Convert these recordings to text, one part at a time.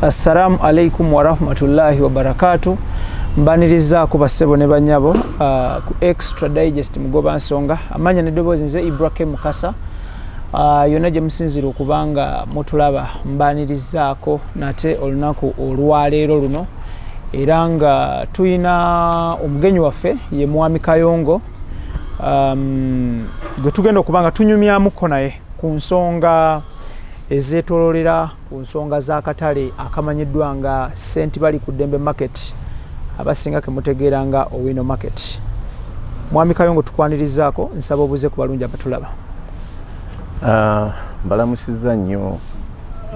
Assalamu alaikum wa rahmatullahi wa barakatuh. Mbaniriza ku basebo ne banyabo ku extra digest mugoba nsonga amanya ne dobozi nze IBRAH mukasa yona je musinziro kubanga mutulaba mbanirizaako nate olunaku olwaleero luno era nga tuyina omugenyi waffe ye mwami Kayongo gwe tugenda okubanga tunyumyamuko naye ku nsonga ezetololera ku nsonga z'akatale akamanyiddwa nga St. Bali ku Dembe Market abasinga ke mutegeera nga Owino Market. Mwami Kayongo tukwanirizaako nsaba obuze ku balungi abatulaba. Mbalamusizza nnyo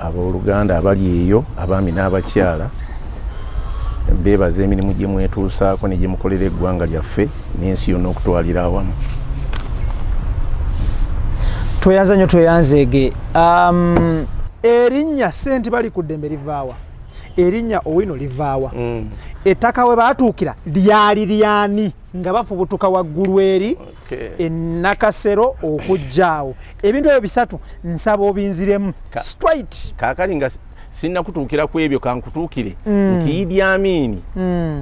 abooluganda abali eyo abaami n'abakyala beebaza emirimu gye mwetuusaako ne gye mukolera eggwanga lyaffe n'ensi yonna okutwalira awamu. Tweyanza nnyo tweyanzeege. Erinnya St. Bali ku Dembe livaawa? Erinnya Owino livaawa? Ettaka we baatuukira lyali lyani nga bafubutuka waggulu eri ennakasero okujjaawo? Ebintu ebyo bisatu nsaba obinziremu straight. Kaakali nga sinna kutuukira ku ebyo kankutuukire nti Idi Amin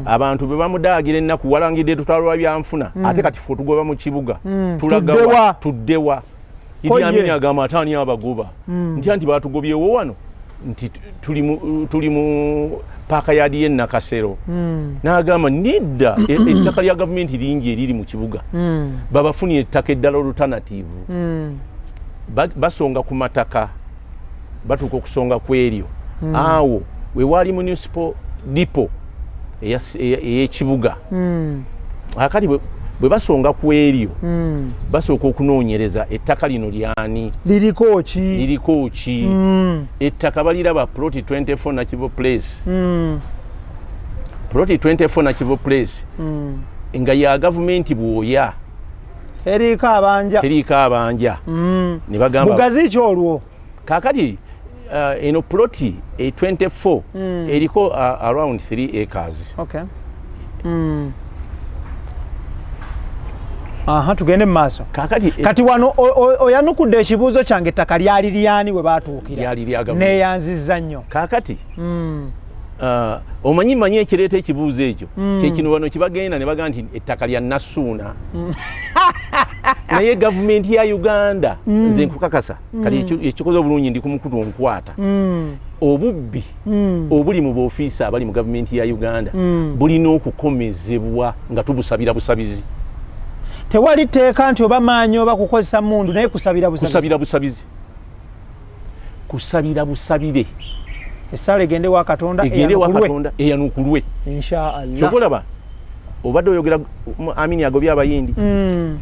abantu be bamudaagira ennaku walangidde tutwalwa byanfuna ate kati ffe tugoba mu kibuga tulagawa tuddewa. Idi Amin agamba ataani abagoba nti baatugobyewo wano nti tuli mu paaka yadi y'ennakasero n'agamba nedda ettaka lya gavumenti lingi eriri mu kibuga babafunye ettaka eddala alternative basonga ku mataka batuuka okusonga ku eryo awo we waali municipal depot ey'ekibuga akati bwe basonga ku eryo basooka okunoonyereza ettaka lino lyani liriko ki ettaka baliraba ploti 24 Nakivo Place ploti 24 Nakivo Place nga ya gavumenti bwoya eriko abanja ne bagamba bugazi ki olwo kakati eno ploti 24 eriko around 3 acres. Okay. Aha, tugende mu maaso. Kati wano oyanukudde ekibuuzo kyange ettaka lyali lyani we baatuukira neeyanzizza nnyo. Kaakati omanyi ekireeta ekibuuzo ekyo kyekino wano kibagenda ne bagamba nti ettaka lya Nasuuna naye gavumenti ya Uganda nze nkukakasa kati ekikoze obulungi ndi ku mukutu onkwata obubbi obuli mu boofiisi abali mu gavumenti ya Uganda bulina okukomezebwa nga tubusabira busabizi. Tewali tteeka nti oba maanyi oba kukozesa mundu naye kusabira busabire essala egende wa Katonda eyanukulwe inshallah. Kyokulaba obadde oyogera Amini agobya abayindi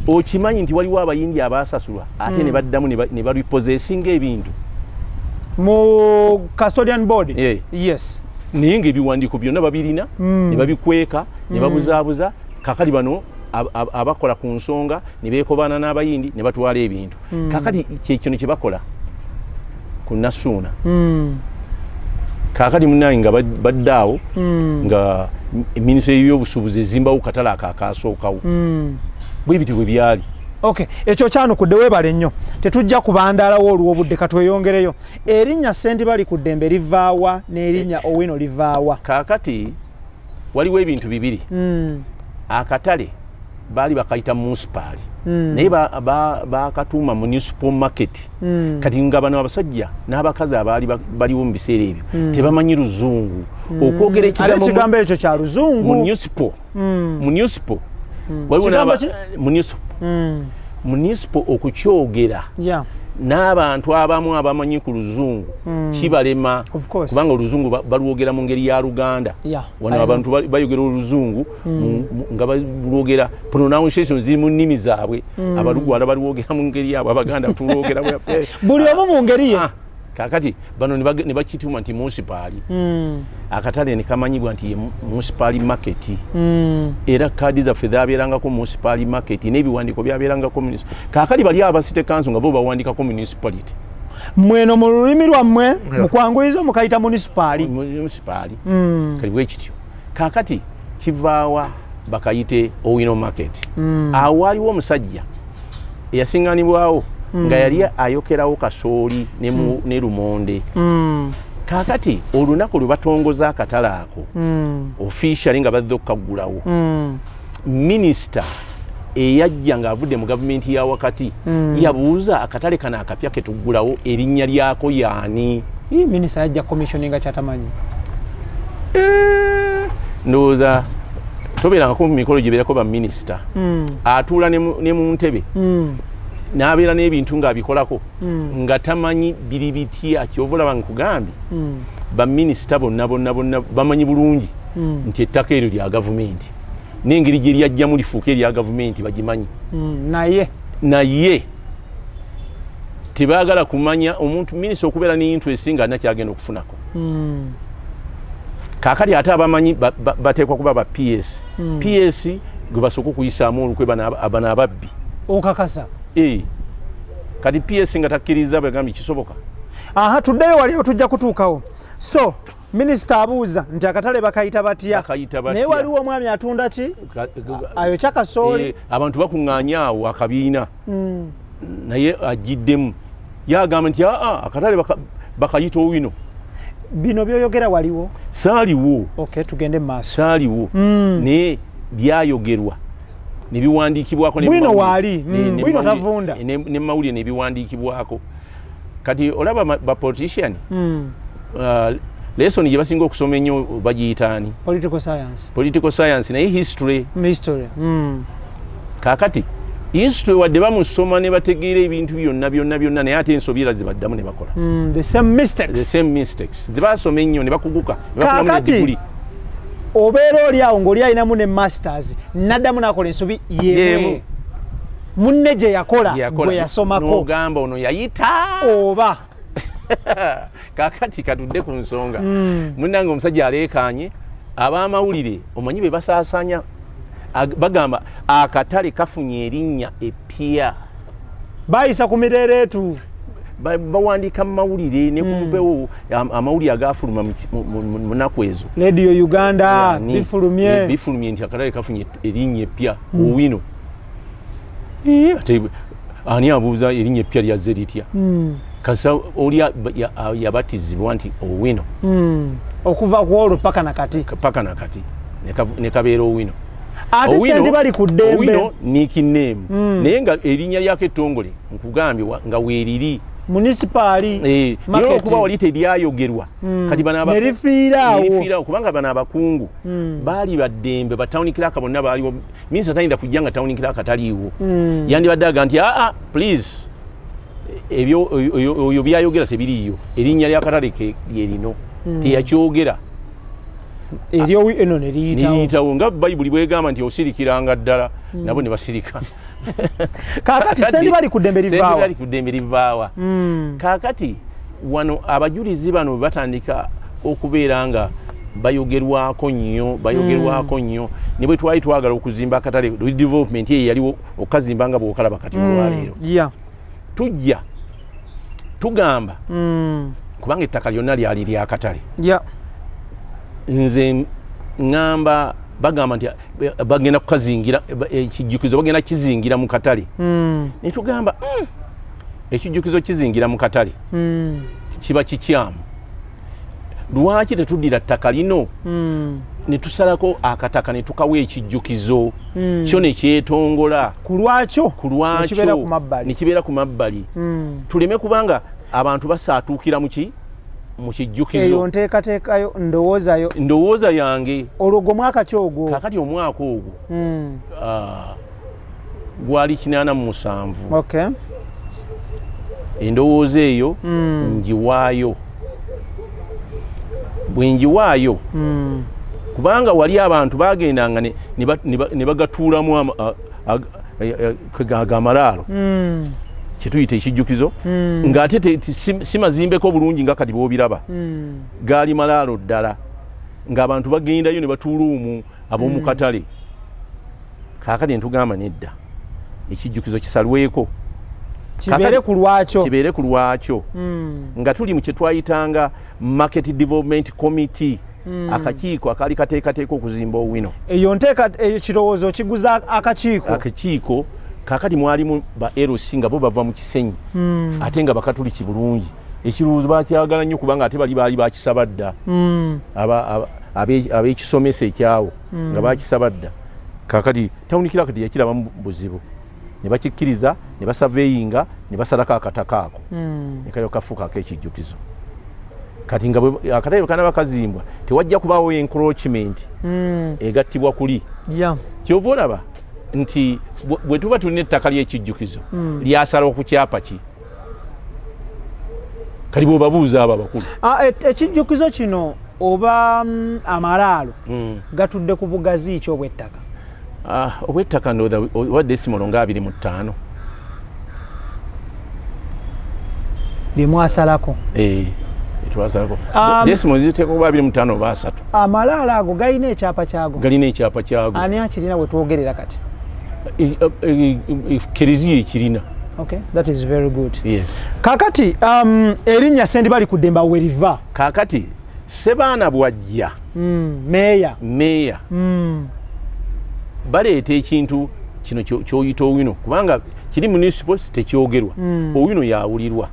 okimanyi nti waliwo abayindi abaasasulwa ate ne baddamu ne barepossessinga ebintu mu custodian board. Yes, naye ng'ebiwandiiko byonna babirina ne babikweka ne babuzaabuza kakali bano abakola ku nsonga ne beekobaana n'abayindi ne batwala ebintu kakati kyekino kye bakola ku Nasuuna kakati munayi nga baddaawo nga minisitule y'ebyobusuubuzi ezimbawo katale akaasookawo bwe bityo bwe byali. Okay, ekyo kyanukudde weebale nnyo tetujja kubandaalawo olw'obudde katweyongereyo. Erinnya St. Bali ku Dembe livaawa n'erinnya Owino livaawa? Kaakati waliwo ebintu bibiri. Akatale baali bakayita munisipaali naye bakatuuma municipal market kati nga bano abasajja n'abakazi abaali baliwo mu biseera ebyo tebamanyi luzungu okwogera ekigambo ekyo kya luzungu municipal municipal okukyogera n'abantu abamu abamanyi ku luzungu kibalema kubanga oluzungu balwogera mu ngeri ya Luganda wano abantu bayogera oluzungu nga balwogera pronunciation ziri mu nnimi zaabwe abalugwala balwogera mu ngeri yaabwe abaganda tulwogera buli omu mu ngeri ye. Kakati bano ne bakituuma nti munisipaali akatale ne kamanyibwa nti ye munisipaali market era kaadi zaffe zaabeerangako munisipaali market n'ebiwandiiko byabeerangako kaakati bali abasite kanso nga bo bawandikako municipality mweno mu lulimi lwammwe mukwanguyiza mukayita munisipaali kali bwe kityo kaakati kivaawa bakayite Owino market awo waliwo omusajja eyasinganibwawo nga yali ayokerawo kasooli ne lumonde kakati olunaku lwe batongoza akatale ako officially nga badde okukagulawo minisita eyajja ng'avudde mu gavumenti ya wakati yabuuza akatale kana akapya ke tuggulawo erinnya lyako yaani minisita yajja commissioninga kyatamanyi ndowooza tobeerangako mu mikolo gye beerako baminisita atuula ne mu ntebe n'abeera n'ebintu ng'abikolako nga tamanyi biri bitya kyova olaba nkugambye baminisita bonna bamanyi bulungi nti ettaka eryo lya gavumenti n'engeri gye lyajjamu lifuuka erya gavumenti bagimanyi naye tebaagala kumanya omuntu minisita okubeera ne interest nga alina kyagenda okufunako kaakati ate abamanyi bateekwa kuba ba PS gwe basooka okuyisaamu olukwe bano ababbi okakasa kati PS nga takkiriza bagambye kisoboka tuddeyo wali tujja kutuukawo so minisita abuuza nti akatale bakayita batya naye waliwo omwami atunda ki ayo kyakasooli abantu bakuŋŋaanya awo akabiina naye agiddemu yagamba nti akatale bakayita Owino bino byoyogera waliwo saaliwo tugende maaso saaliwo naye byayogerwa nebiwandiikibwako bwino waali bwino tavunda ne mawulire nebiwandiikibwako kati olaba bapolitician lesson gye basinga okusoma ennyo bagiyitaani political science naye history kaakati history wadde bamusoma ne bategeera ebintu byonna naye ate ensobyera zibaddamu ne bakola the same mistakes zebasoma ennyo ne bakuguka ne bafunamu ne diguli obeera oli awo ng'oli alinamu ne masters naddamu n'akola ensobi yemu munne gye yakola gwe yasomako n'ogamba ono yayita oba kakati katudde ku nsonga munnange omusajja aleekaanye ab'amawulire omanyi be basaasanya bagamba akatale kafunye erinnya eppya bayisa ku mireereetu bawandiika mu mawulire ne kumpewo amawulire agafuluma mu nnaku ezo Radio Uganda bifulumye nti akatale kafunye erinnya eppya Owino ate ani abuuza erinnya eppya lyazze litya kasa oli yabatizibwa nti Owino okuva ku olwo paka nakati ne kabeera Owino ate sente bali ku ddembe Owino nickname naye nga erinnya lyako ettongole nkugambye nga weeriri municipali niyo okuba wali teryayogerwa kati nerifiirawo kubanga bano abakungu baali baddembe batawuni kiraka bonna baaliwo minisita tayinza kujja nga tawuni kiraka taliiwo yandibadde aga nti please ebyo oyo byayogera tebiriiyo erinnya lyakatale lyerino teyakyogera eryo eno neriyitawo nga bayibuli bwegamba nti osirikiranga ddala nabo ne basirika kakati sente bali ku ddembe livaawa kakati wano abajulizi bano bwe batandika okubeera nga bayogerwako nnyo ne bwe twali twagala okuzimba akatale redevelopment eyo yaliwo okukazimba nga bw'okalaba kati olwaleero tujja tugamba kubanga ettaka lyonna lyali lyakatale nze ngamba bagamba nti bagenda kukazingira ekijjukizo bagenda kizingira mu katale ne tugamba ekijjukizo kizingira mu katale kiba kikyamu lwaki tetuddira ttaka lino ne tusalako akataka ne tukawa ekijjukizo kyo ne kyetongola ku lwakyo ne kibeera ku mabbali tuleme kubanga abantu basaatuukira mu kijjukizo eyo nteekateekayo ndowooza yange olwo gwe mwaka ki ogwo kakati omwaka ogwo gwali 87 endowooza eyo ngiwaayo bwe ngiwaayo kubanga wali abantu bagendanga ne bagatuulamu agamalaalo kyetuyita ekijjukizo ng'ate si mazimbeko bulungi nga kati bw'obiraba gaali malaalo ddala ng'abantu bagendayo ne batuula omwo ab'omu katale kaakati ne tugamba nedda ekijjukizo kisalweko kibeere ku lwakyo nga tuli mu kye twayitanga market development committee akakiiko akaali kateekateeka okuzimba Owino eyo kirowoozo kiguza akakiiko kakati mwalimu ba LC nga bo bava mu Kisenyi ate nga bakatuliki bulungi ekirowoozo bakyagala nnyo kubanga ate baali bakisaba dda ab'ekisomesa ekyawo nga bakisaba dda kaakati tawuni kiraakati yakiraba mu buzibu ne bakikkiriza ne basaveeyinga ne basalako akataka ako ne kalyo kafuuka ak'ekijjukizo kati nga akatale kana bakazimbwa tewajja kubaawo encroachment egattibwa kuli kyova olaba nti bwe tuba tulina ettaka ly'ekijjukizo lyasalawo ku kyapa ki kali bw'obabuuza abo abakulu ekijjukizo kino oba amalaalo gatudde ku bugazi ki obw'ettaka obw'ettaka ndowooza oba desimolo nga 25 byemwasalako twasalako desimolo ziteeka oba 25 oba 3 amalaalo ago galina ekyapa kyago ani akirina bwe twogerera kati kereziya ekirina Okay, that is very good. Yes. Kakati erinnya sendi bali kudemba weriva. Kakati sebaana bwajja. Meya. Baleeta ekintu kino kyoyita Owino kubanga kiri municipal tekyogerwa. Owino yawulirwa.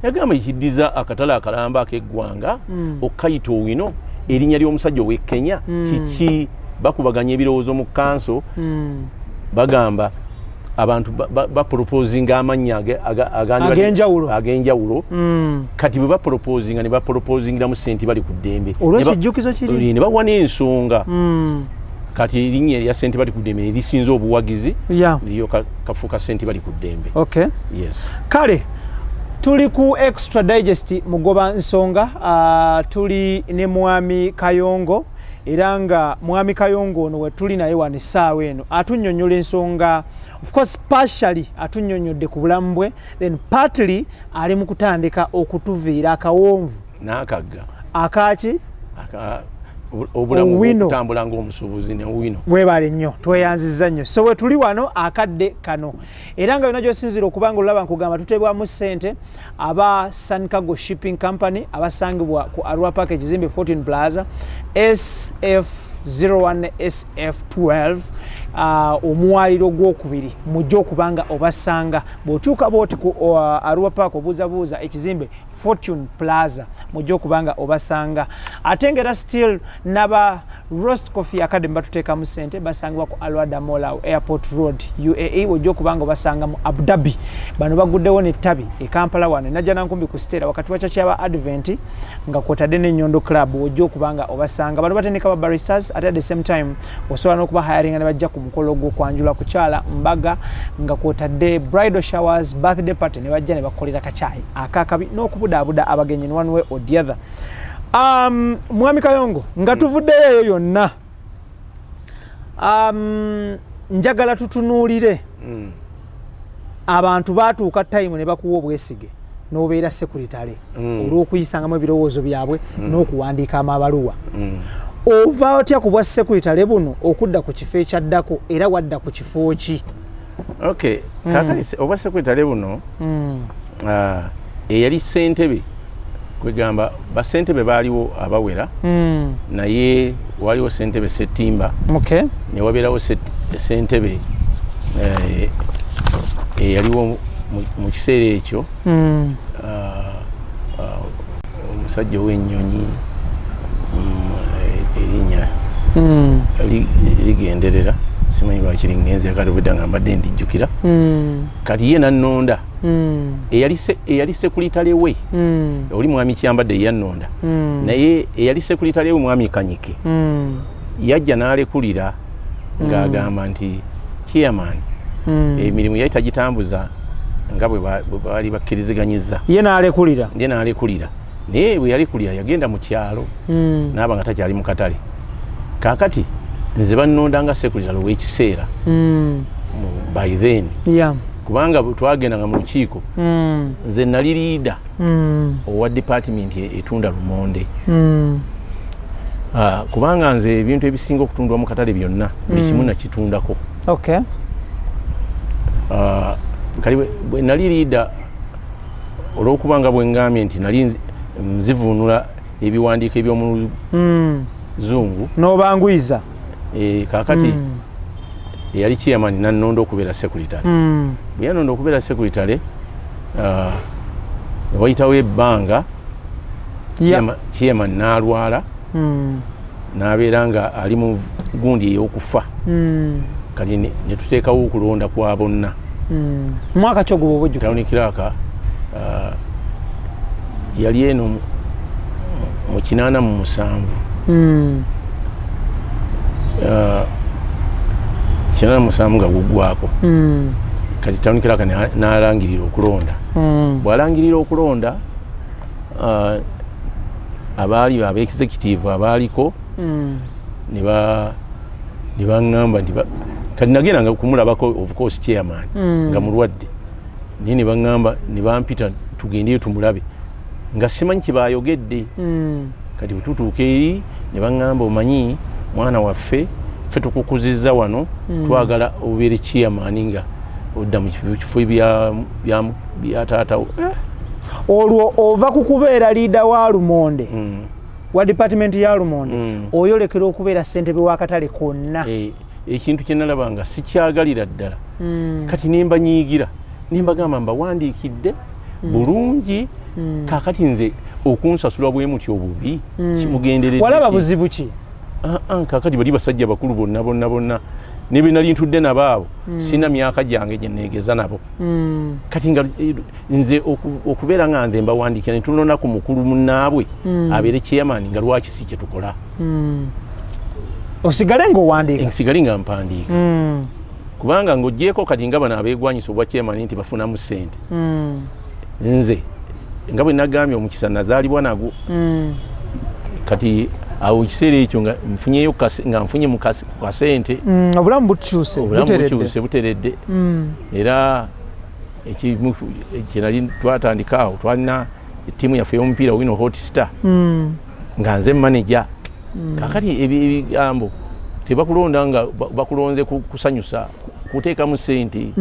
Yagamba ekiddiza akatala akalamba ak'eggwanga okayita Owino erinnya ly'omusajja ow'e Kenya kiki bakubaganya ebirowoozo mu kanso bagamba abantu baporopozinga amanya agenjawulo kati bwe baporopozinga ne baporopozingira mu senti bali ku ddembe olw'ekijjukizo kiri ne bawa n'ensonga kati erinnya erya senti bali ku ddembe ne lisinza obuwagizi lyo kafuuka senti bali ku ddembe. Okay. Yes. Kale tuli ku extra digest mugoba nsonga tuli ne mwami Kayongo era nga mwami Kayongo ono we tuli naye wano essaawa eno atunnyonnyola ensonga of course partially atunnyonnyodde ku bulamu bwe then partly ali mu kutandika okutuviira akawonvu n'akagga akaki obulamu bw'okutambula ng'omusuubuzi ne Owino. Weebale nnyo tweyanzizza nnyo so we tuli wano akadde kano era nga yonna gy'osinzira okubanga olaba nkugamba tuteebwamu ssente aba Suncargo Shipping Company abasangibwa ku Arua Park ekizimbe 14 Plaza SF01 SF12 omwaliro gw'okubiri mujja okubanga obasanga bw'otuuka bw'oti ku Arua Park obuuzabuuza ekizimbe Fortune Plaza mujja okubanga obasanga ate ngera still naba Roast Coffee Academy batuteekamu ssente basangibwa ku Alwada Mall Airport Road UAE ojja okubanga obasanga mu Abu Dhabi bano baguddewo n'ettabi e Kampala wano najja nankumbi ku Stella wakati wa chachi aba Advent nga kwotadde n'Ennyondo Club ojja okubanga obasanga bano batendeka ba baristas at the same time osobola n'okuba hiring ne bajja ku mukolo gw'okwanjula kukyala mbaga nga kwotadde bridal showers birthday party ne bajja ne bakolera kachai akakabi n'okubudaabuda abagenyi in one way or the other. Mwami Kayongo nga tuvuddeyo eyo yonna njagala tutunuulire abantu baatuuka time ne bakuwa obwesige n'obeera sekuritale olw'okuyisangamu ebirowoozo byabwe n'okuwandiika amabaluwa ova otya ku bwa sekuritale buno okudda ku kifo ekyaddako era wadda ku kifo ki? Okay, kakati obwa sekuritale buno eyali ssentebe kwegamba basentebe baaliwo abawera naye waliwo ssentebe Ssettimba ne wabeerawo ssentebe eyaliwo mu kiseera ekyo omusajja ow'ennyonyi erinnya ligenderera simanyi lwaki ngenze akati obwedda nga mbadde ndijjukira kati ye nannonda eyali sekuritale we oli mwami Kyambadde yannonda naye eyali sekuritale we mwami Kanyike yajja n'alekulira ng'agamba nti chairman emirimu yali tagitambuza nga bwe baali bakkiriziganyizza ye n'alekulira naye bwe yalekulira yagenda mu kyalo n'aba nga takyali mu katale kaakati nze bannonda nga sekuritale w'ekiseera by then kubanga twagendanga mu lukiiko nze nali liida owa department etunda lumonde kubanga nze ebintu ebisinga okutundwa mu katale byonna buli kimu nakitundako kali bwe nali liida olw'okubanga bwe ngambye nti nali nzivuunula ebiwandiiko eby'omu Zungu n'obangwiza kaakati eyali chairman nannonda okubeera sekuritale bwe yannonda okubeera sekuritale wayitawo ebbanga chairman n'alwala n'abeera nga ali mu gundi ey'okufa kati ne tuteekawo okulonda kwa bonna mwaka ki ogwo bw'ojjukira tawuni kiraaka yali eno mu 87 87 nga guggwako kati tawuni kiraaka n'alangirira okulonda bw'alangirira okulonda abaali aba-executive abaaliko ne baŋŋamba nti kati nagenda nga kumulabako of course chairman nga mulwadde naye ne baŋŋamba ne bampita tugendeyo tumulabe nga simanyi kyebayogedde kati bwe tutuuka eri ne baŋŋamba omanyi mwana waffe ffe tukukuzizza wano twagala obeere chairman nga odda mu kifo bya taatawo olwo ova ku kubeera liida wa Lumonde wa department ya Lumonde oyolekera okubeera ssentebe w'akatale konna ekintu kye nalaba nga sikyagalira ddala kati nimba nyiigira nimbagamba mbawandiikidde bulungi kaakati nze okunsasula bwe mutyo obubi kimugenderedde walaba buzibu ki kaakati bali basajja bakulu bonna ne bwe nali ntudde nabo abo sina myaka gyange gye neegeza nabo kati nga nze okubeera nga nze mbawandiikira ne tulonda ku mukulu munnaabwe abeere chairman nga lwaki si kye tukola osigale ng'owandiika nsigale nga mpandiika kubanga ng'oggyeko kati nga bano abeegwanyisa obwa chairman nti bafunamu ssente nze nga bwe nagambye omukisa nazaalibwa nago kati awo ekiseera ekyo nga nfunyeyo nga nfunye ku kasente obulamu bukyuse buteredde era kyenali twatandikaawo twalina ettiimu yaffe y'omupiira Owino Hot Star nga nze manager kakati ebigambo tebakulonda nga bakulonze kusanyusa kuteekamu ssente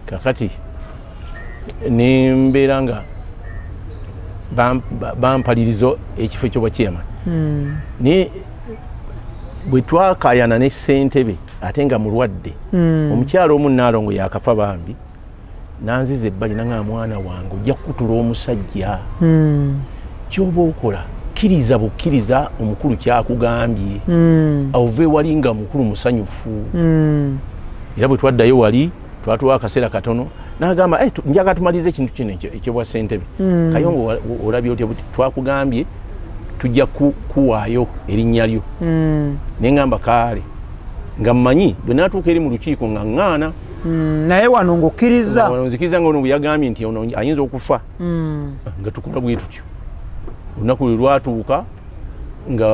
kakati nembeera nga bampalirizo ekifo ekyo bwa chairman ne bwe twakayana ne ssentebe ate nga mulwadde omukyalo omu Naalongo yakafa bambi nanziza ebbali nanga mwana wange ojja kutula omusajja kyoba okola kkiriza bukkiriza omukulu kyakugambye ove wali nga mukulu musanyufu era bwe twaddayo wali twatuwa akaseera katono n'agamba njaga tumalize ekintu kino ekyo bwa ssentebe Kayongo olabye otya twakugambye tujja kuwaayo erinnya lyo ne ngamba kaale nga mmanyi bwe naatuuka eri mu lukiiko nga ŋŋaana naye wano ng'okkiriza nzikiriza nga ono bwe yagambye nti ono ayinza okufa nga tukola bwe tutyo olunaku lwe lwatuuka nga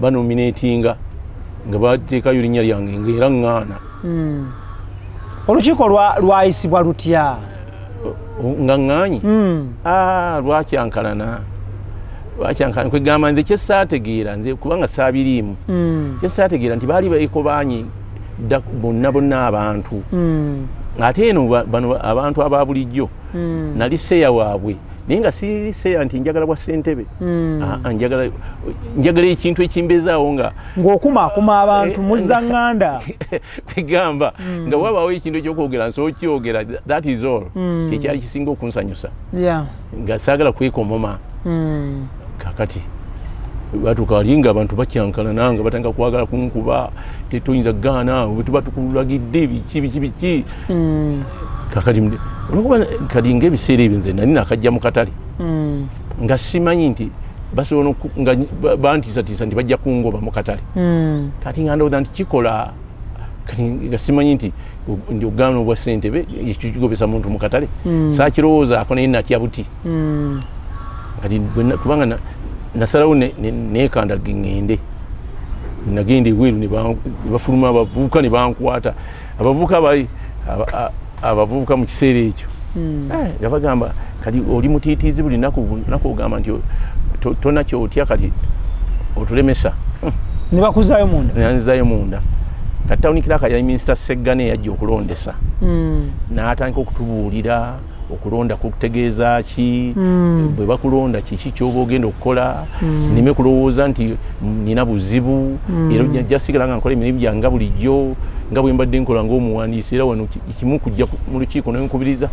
banominatinga nga bateekayo erinnya lyange ngaera ŋŋaana olukiiko lwayisibwa lutya nga ŋŋaanyi lwakyankalana kwegamba nze kyesaategeera nze kubanga saabiriimu kyesaategeera nti baali baliko bonna abantu ate eno bano abantu aba bulijjo nali seya waabwe naye nga si seya nti njagala bwa ssentebe njagala ekintu ekimbezaawo ng'okumaakuma abantu muzza ŋŋanda kwegamba nga wabaawo ekintu ekyokwogera nsobola kyogera that is all kyekyali kisinga okunsanyusa nga saagala kwekomoma kakati batuuka wali nga abantu bakyankalana nga batandika kwagala kunkuba tetoyinza gaana bwe tuba tukulagidde biki kakati olwokuba kati ng'ebiseera ebyo nze nali nakajja mu katale nga simanyi nti basobola nga bantiisatiisa nti bajja kungoba mu katale kati nga ndowooza nti kikola kati nga simanyi nti ndi ogaana obwa ssentebe ekyo kigobesa muntu mu katale saakirowoozaako naye natya buti kati kubanga nasalawo neekanda ŋŋende nagenda ebweru ne bafuluma abavubuka ne bankwata abavubuka mu kiseera ekyo yabagamba kati oli mutiitiizi buli naku ogamba nti tonakyotya kati otulemesa ne bakuzaayo munda nanzizaayo munda kati tawuni kiraaka yali minisita Seggane yajja okulondesa n'atandika okutubuulira okulonda kutegeeza ki bwe bakulonda kiki kyoba ogenda okukola nime kulowooza nti nina buzibu era jasigala nga nkola emirimu gyange bulijjo nga bwe mbadde nkola ng'omuwandiisi era wano kimu kujja mu lukiiko nenkubiriza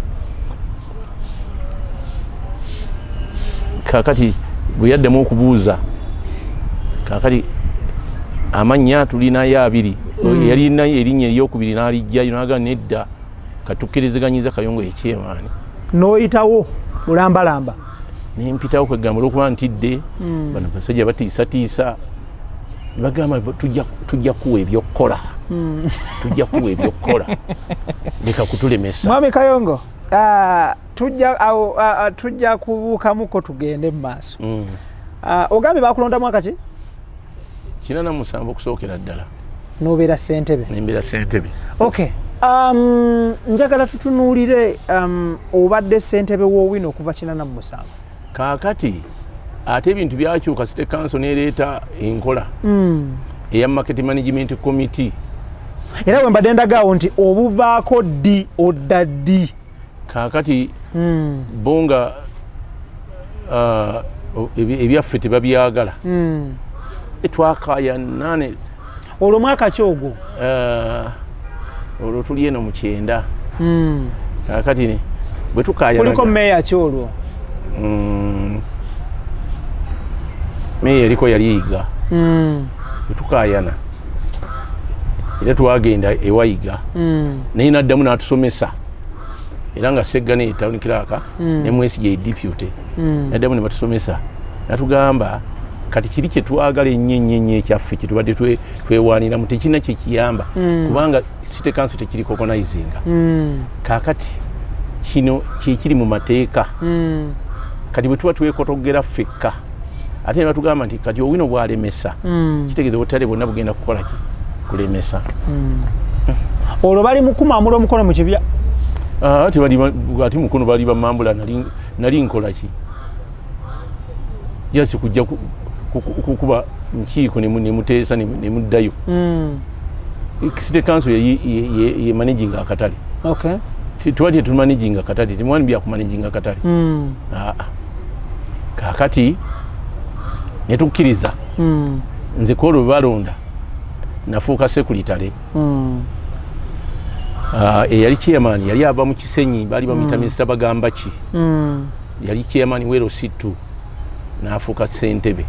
kakati buyaddemu okubuuza kakati amanya tulinayo abiri yalina erinnya eryokubiri n'alijjayo naga nedda katukkirizganyiza Kayongo ekyemaani n'oyitawo bulambalamba nempitawo kwegamba olwokuba ntidde bano basajja batiisatiisa bagamba tujja kuwa ebyokkola tujja kuwa ebyokkola leka kutulemesa Mwami Kayongo tujja kubuukamuko tugende mu maaso ogambye bakulonda mwaka ki 87 okusookera ddala n'obeera ssentebe nembeera ssentebe okay njagala tutunuulire obadde ssentebe w'Owino okuva 87 kaakati ate ebintu byakyuka City Council neereeta enkola eya Market Management Committee era bwe mbadde ndagaawo nti obuvaako ddi odda ddi kaakati bonga ebyaffe tebabyagala etwakaya nane olwo mwaka ki ogwo olwo tuli eno mu 9 kaakati bwe tukayana kuliko meeya ki olwo meeya eriko yali Yiga bwe tukayana era twagenda ewayiga naye naddamu n'atusomesa era nga Seggane ye town clerk ne Mwesi ye deputy naddamu ne batusomesa natugamba kati kiri kye twagala ennyo ekyaffe kye tubadde twewaaniramu tekirina kye kiyamba kubanga City Council tekiri organizinga kaakati kino kyekiri mu mateeka kati bwe tuba twekotogera ffekka ate ne batugamba nti kati Owino bwalemesa kitegeeza obutale bwonna bugenda kukola ki kulemesa olwo bali mukumamula omukono mu kibya ati mukono bali bamambula nali nkola ki jasi kujja kukuba nkiiko nemuteesa nemuddayo City Council ye managing akatale okay tuwadde tumanaging akatale temwani bya kumanaging akatale kakati netukkiriza nze kolo balonda nafuuka sekuritale eyali chairman yali ava mu Kisenyi bali bamuyita Mr. Bagamba ki yali chairman wero situ nafuuka ssentebe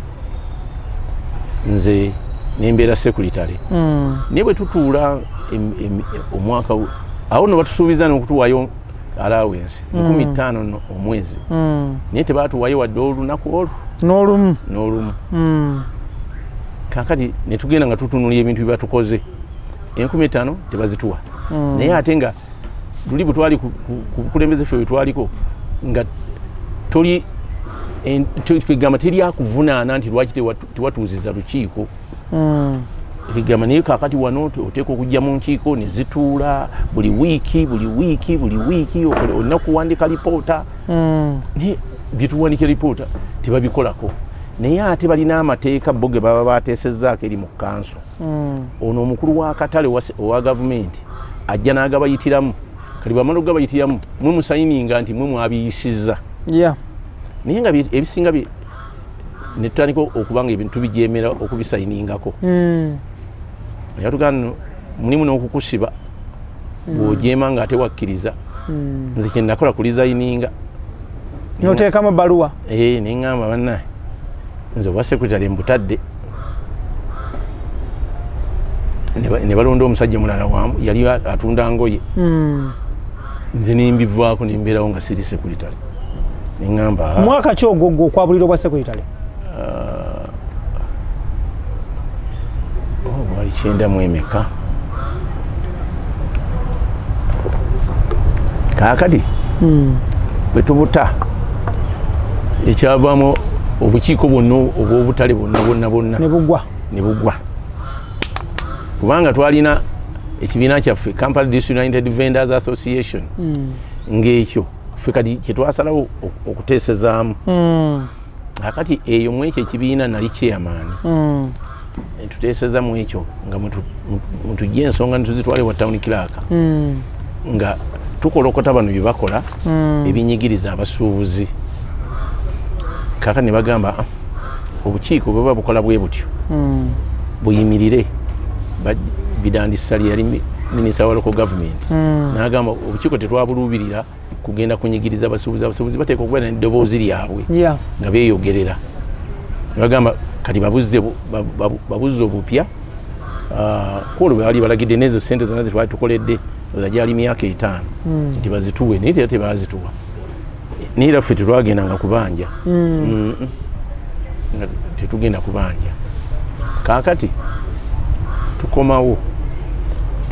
nze nembeera sekuritale naye bwe tutuula omwaka awo no batusuubiza n'okutuwayo allowance 15 omwezi naye tebaatuwayo wadde olunaku olwo n'olumu kakati ne tugenda nga tutunulira ebintu bye batukoze 15 tebazituwa naye ate nga luli bwe twali ku bukulembeze ffe bwe twaliko nga toli twegamba teryakuvunaana nti lwaki tewatuuziza lukiiko ekigamba naye kakati wano oteeka okujja mu nkiiko ne zituula buli wiiki olina kuwandika lipoota naye bye tuwandika lipoota tebabikolako naye ate balina amateeka bo ge baba bateesezzaako eri mu kanso ono omukulu w'akatale owa gavumenti ajja n'agabayitiramu kati bwamala okugabayitiramu mwe musayininga nti mwe mwabiyisizza naye nga ebisinga ne tutandika okuba nga ebintu tubijeemera okubisayiningako naye tugamba mulimu n'okukusiba bw'ojeema nga ate wakkiriza nze kye nakola kulizayininga n'oteekamu ebbaluwa ne ŋŋamba bannaye nze oba sekuritale mbutadde ne balonda omusajja mulala wamu yali atunda ngoye nze nembivaako nembeerawo nga siri sekuritale neŋŋamba mwaka ki ogwo okwabuliro bwa sekuritale bwali 9 mu emeka kaakati bwe tubuta ekyavaamu obukiiko bwonna obw'obutale bwonna ne bugwa kubanga twalina ekibiina kyaffe Kampala District United Vendors Association ng'ekyo ffe kati kyetwasalawo okuteesezaamu akati eyo mu ekyo ekibiina nali chairman tuteeseza mu ekyo nga mutujja ensonga netuzitwale wa town clerk nga tukolokota bano bye bakola ebinyigiriza abasuubuzi kakati ne bagamba obukiiko bwe bukola bwe butyo buyimirire bidandisa minisita wa local government n'agamba obukiiko tetwabuluubirira kugenda kunyigiriza abasuubuzi bateeka okubeera n'eddoboozi lyabwe nga beeyogerera bagamba kati babuze obupya kuolwo bwe bali balagidde n'ezo ssente zonna zetwali tukoledde oza gyali myaka 5 nti bazituwe naye tera tebazituwa naye era ffe tetwagendanga kubanja nga tetugenda kubanja kaakati tukomawo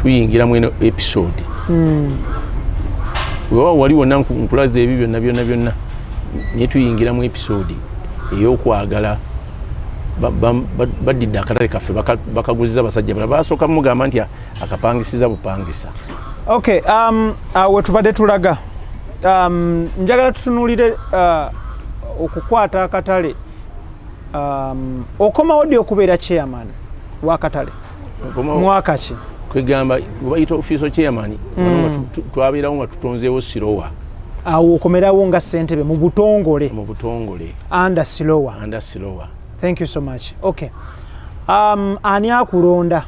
tuyingira mu eno episode wewa wali wonna nkulaza ebyo byonna naye tuyingira mu episode ey'okwagala badidde akatale kaffe bakaguziza basajja bala basooka mugamba nti akapangisiza bupangisa. Okay, awe tubadde tulaga njagala tutunuulire okukwata akatale okomawo ddi okubeera chairman w'akatale mwaka ki? Kwegamba bayita official chairman twabeerawo nga tutonzeewo sirowa awo okomerawo nga ssentebe mu butongole under sirowa. Thank you so much. Okay. Ani akulonda?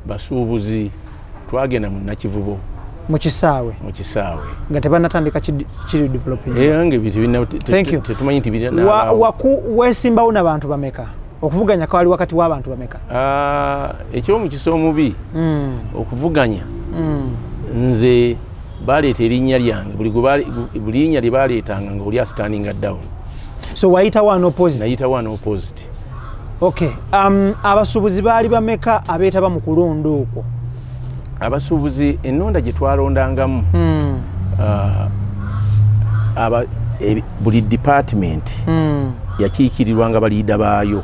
Basuubuzi twagenda mu Nakivubo mu kisaawe nga tebanatandika kiri developing. Yange bitu bina tetumanyi nti bina wesimbawo n'abantu bameka okuvuganya kwali wakati w'abantu bameka? Ekyomukisa omubi okuvuganya nze baleeta erinnya lyange buli linnya lye baleetanga nga oli standing down. So waita one opposite? Naita one opposite. Okay. Abasuubuzi baali bameka abeetaba mu kulonda okwo? Abasuubuzi ennonda gye twalondangamu buli department yakiikirirwanga baliida baayo.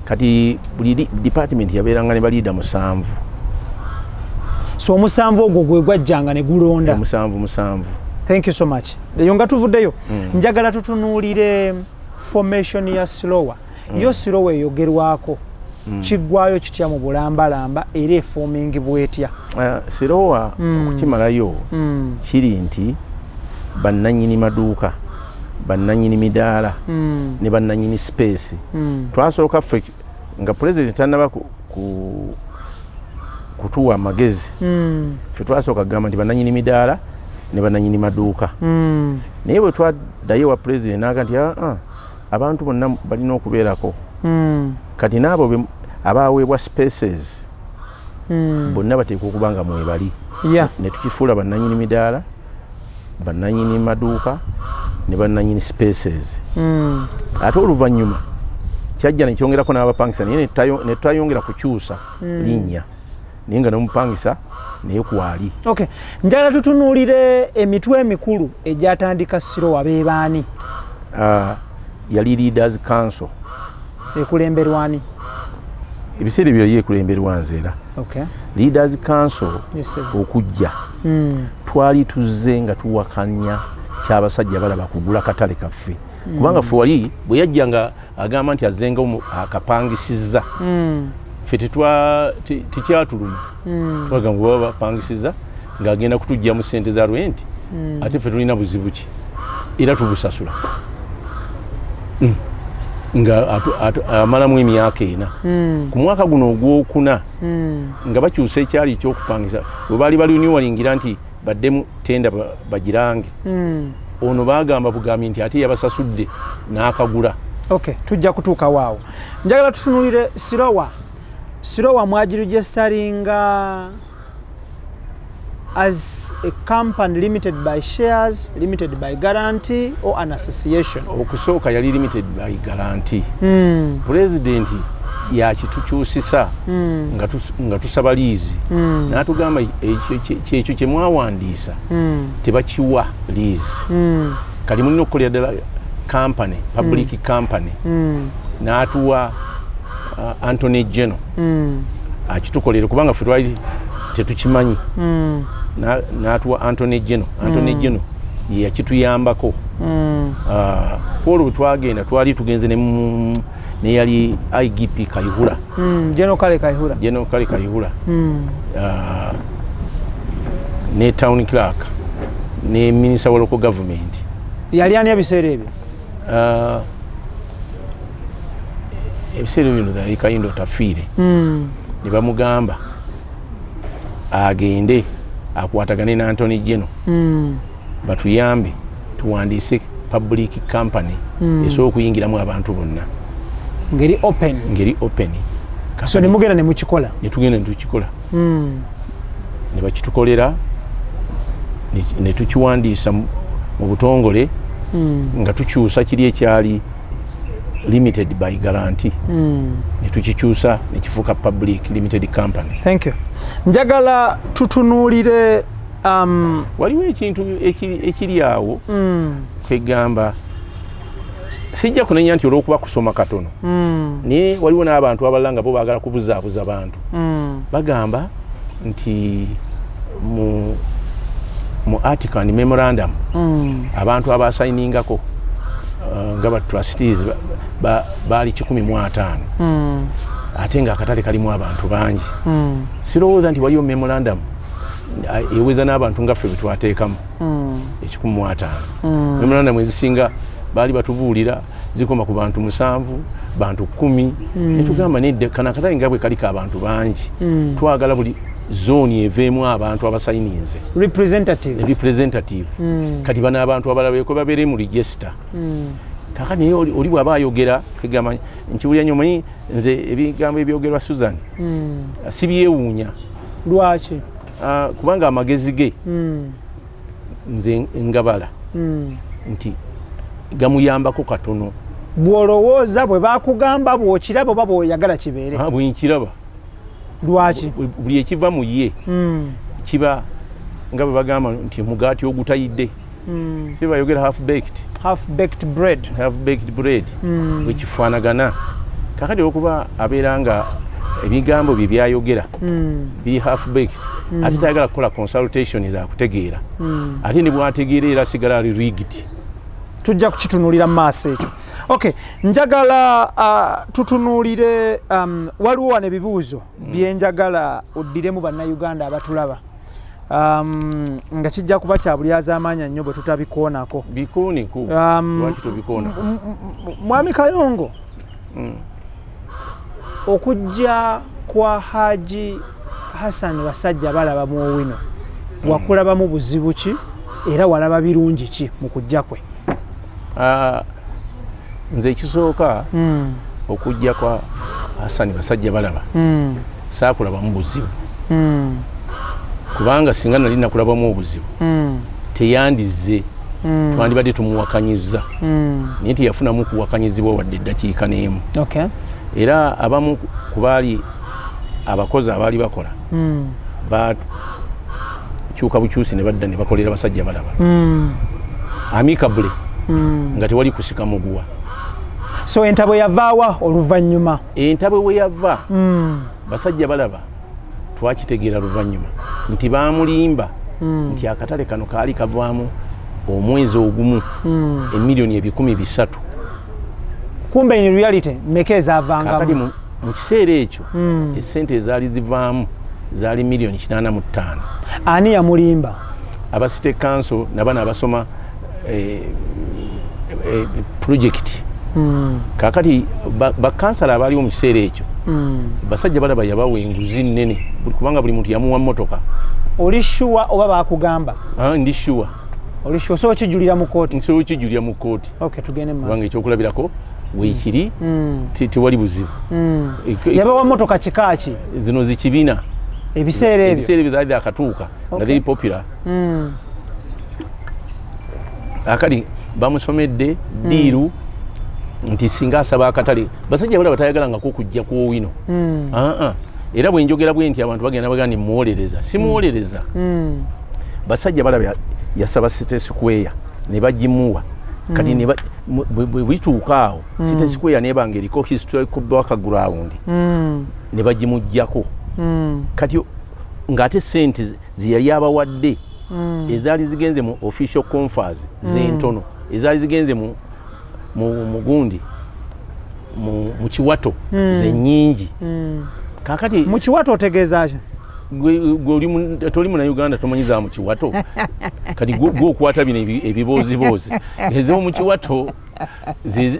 Kati buli department yabeeranga ne baliida 7. So 7 ogwo gwe gwajjanga ne gulonda? 7. Thank you so much. Eyo nga tuvuddeyo njagala tutunuulire formation ya sirowa. Yo sirowa eyogerwako kiggwayo kitya mu bulambalamba era efoming bwetya? Sirowa okukimalayo kiri nti bannannyini maduuka, bannannyini midaala ne bannannyini space. Twasooka ffe nga president tannaba kutuwa amagezi ffe twasooka kugamba nti bannannyini midaala ne bannannyini maduuka. Naye bwe twaddayo wa president n'aga nti abantu bonna balina okubeerako kati n'abo abaweebwa spaces bonna bateekwa okuba nga mwebali. Ne tukifuula bannannyini midaala, bannannyini maduuka ne bannannyini spaces. Ate oluvannyuma kyajja ne kyongerako n'abapangisa naye ne tutayongera kukyusa linnya naye nga n'omupangisa naye kwali. Okay. Njagala tutunuulire emitwe emikulu egyatandika sirowa beebaani? Yali Leaders Council. Ekulemberwani? Ebiseera ebyo yali ekulemberwa nzeera. Okay. Leaders Council okujja twali tuzze nga tuwakanya ky'abasajja balaba kugula katale kaffe kubanga ffe wali bwe yajja nga agamba nti azzenga akapangisizza ffe tekyatuluma twagamba baba bapangisiza ng'agenda kutujja mu ssente za rwenti ate ffe tulina buzibu ki era tubusasula nga amalamu emyaka 4 ku mwaka guno ogwokuna nga bakyusa ekyali ekyokupangisa bwe baali balinwalingira nti baddemu tenda bagirange ono bagamba bugambi nti ate yabasasudde n'akagula. Okay, tujja kutuuka waawo. Njagala tutunulire sirowa mwagiregistaringa as a company limited by shares, limited by guarantee or an association? Okusooka yali limited by guarantee. President yakitukyusisa nga tusaba liizi n'atugamba ekyo kye mwawandiisa tebakiwa liizi kati mulina okukolera ddala company, public company. N'atuwa Anthony Geno akitukolere kubanga ffe twali tetukimanyi. N'atuwa Anthony Geno ye yakituyambako. Olwo bwe twagenda twali tugenze ne yali IGP Kayihura. General Kale Kayihura. Ne town clerk ne minister wa local government. Yali ani ebiseera ebyo? Ebiseera bino yali Kayindo tafiire. Ne bamugamba agende akwatagane na Anthony General batuyambe tuwandiise public company esobola okuyingiramu abantu bonna ngeri open so ne mugenda ne mukikola ne tukikola ne bakitukolera ne tukiwandiisa mu butongole nga tukyusa kiri ekyali limited by guarantee ne tukikyusa ne kifuuka public limited company. Thank you. Njagala tutunuulire waliwo ekintu ekiri awo kwegamba sijja kunenya nti olw'okuba kusoma katono naye waliwo n'abantu abalala nga bo baagala kubuzaabuza bantu bagamba nti mu article and memorandum abantu abasayiningako nga ba trustees baali 15 ate nga akatale kalimu abantu bangi sirowooza nti waliyo memorandum eweza n'abantu nga ffe betwateekamu 15 memorandum ezisinga baali batubuulira zikoma ku bantu 7 bantu 10 netugamba nedde kana akatale nga bwe kaliko abantu bangi twagala buli zone eveemu abantu abasayininze representative kati bana abantu abalala ko babere mu register kakati naye oli bw'aba ayogera kegamba nkiwulira nnyo manyi nze ebigambo ebyogerwa Susan sibyewuunya lwaki kubanga amagezi ge nze ngabala nti gamuyambako katono bw'olowooza bwe bakugamba bw'okiraba oba bw'oyagala kibeere bwenkiraba lwaki buli ekiva mu ye kiba nga bwe bagamba nti omugaati ogutayidde si bayogera half baked bread bwekifaanagana kakati okuba abeera nga ebigambo bye byayogera biri half baked ate tayagala kukola consultation zakutegeera ate ne bwategeera era sigala ali rigged tujja kukitunulira mu maaso ekyo. Okay, njagala tutunuulire waliwo wano ebibuuzo byenjagala oddiremu bannayuganda abatulaba nga kijja kuba kya bulyazaamaanya nnyo bwe tutabikoonako. Bikooneko lwaki tobikoonako? Mwami Kayongo, okujja kwa Haji Hassan Basajja balaba mu Owino wakulabamu buzibu ki era walaba birungi ki mu kujja kwe? Nze ekisooka okujja kwa Hassan Basajja balaba saakulabamu buzibu kubanga singa nali nakulabamu obuzibu teyandize twandibadde tumuwakanyiza naye teyafunamu kuwakanyizibwa wadde eddakiika n'emu. Era abamu ku baali abakozi abaali bakola bakyuka bukyusi ne badda ne bakolera Basajja balaba amicably nga tewali kusika muguwa. So entabwe yavaawa oluvannyuma? Entabwe we yava Basajja balaba twakitegeera luvannyuma nti baamulimba nti akatale kano kaali kavaamu omwezi ogumu emiliyoni 300,000. Kumbe in reality meka ezaavangamu? Kakati mu kiseera ekyo essente ezaali zivaamu zaali miliyoni 85. Ani yamulimba? Abasite council nabana abasoma project. Kakati bakansala abaliwo mu kiseera ekyo Basajja balaba yabawa enguzi nnene kubanga buli muntu yamuwa mmotoka. Oli sure oba baakugamba? Ndi sure. Oli sure so kijulira mu kooti? Nsobola okijulira mu kooti. Okay, tugende mu maaso. Kubanga ekyokulabirako weekiri tewali buzibu. Yabawa mmotoka kikaaki? Zino zikibina. Ebiseera ebyo? Ebiseera ebyo zaali akatuuka nga very popular. Akali bamusomedde diiru nti singa asaba akatale Basajja balaba tayagalangako kujja ku Owino. Era bwe njogera bwe nti abantu bagenda bagani muwolereza simuwolereza. Basajja balaba yasaba City Square ne bagimuwa kati ne bwe bituuka awo City Square ne banga eriko historical background ne bagimujjako kati ngate sente ziyali abawadde ezaali zigenze mu official conference z'entono ezaali zigenze mu mugundi mu kiwato zennyingi. Kakati mu kiwato otegeeza ki? Toli mu Uganda tomanyiza mu kiwato kati gwokwata bino ebiboozibozi ezo mu kiwato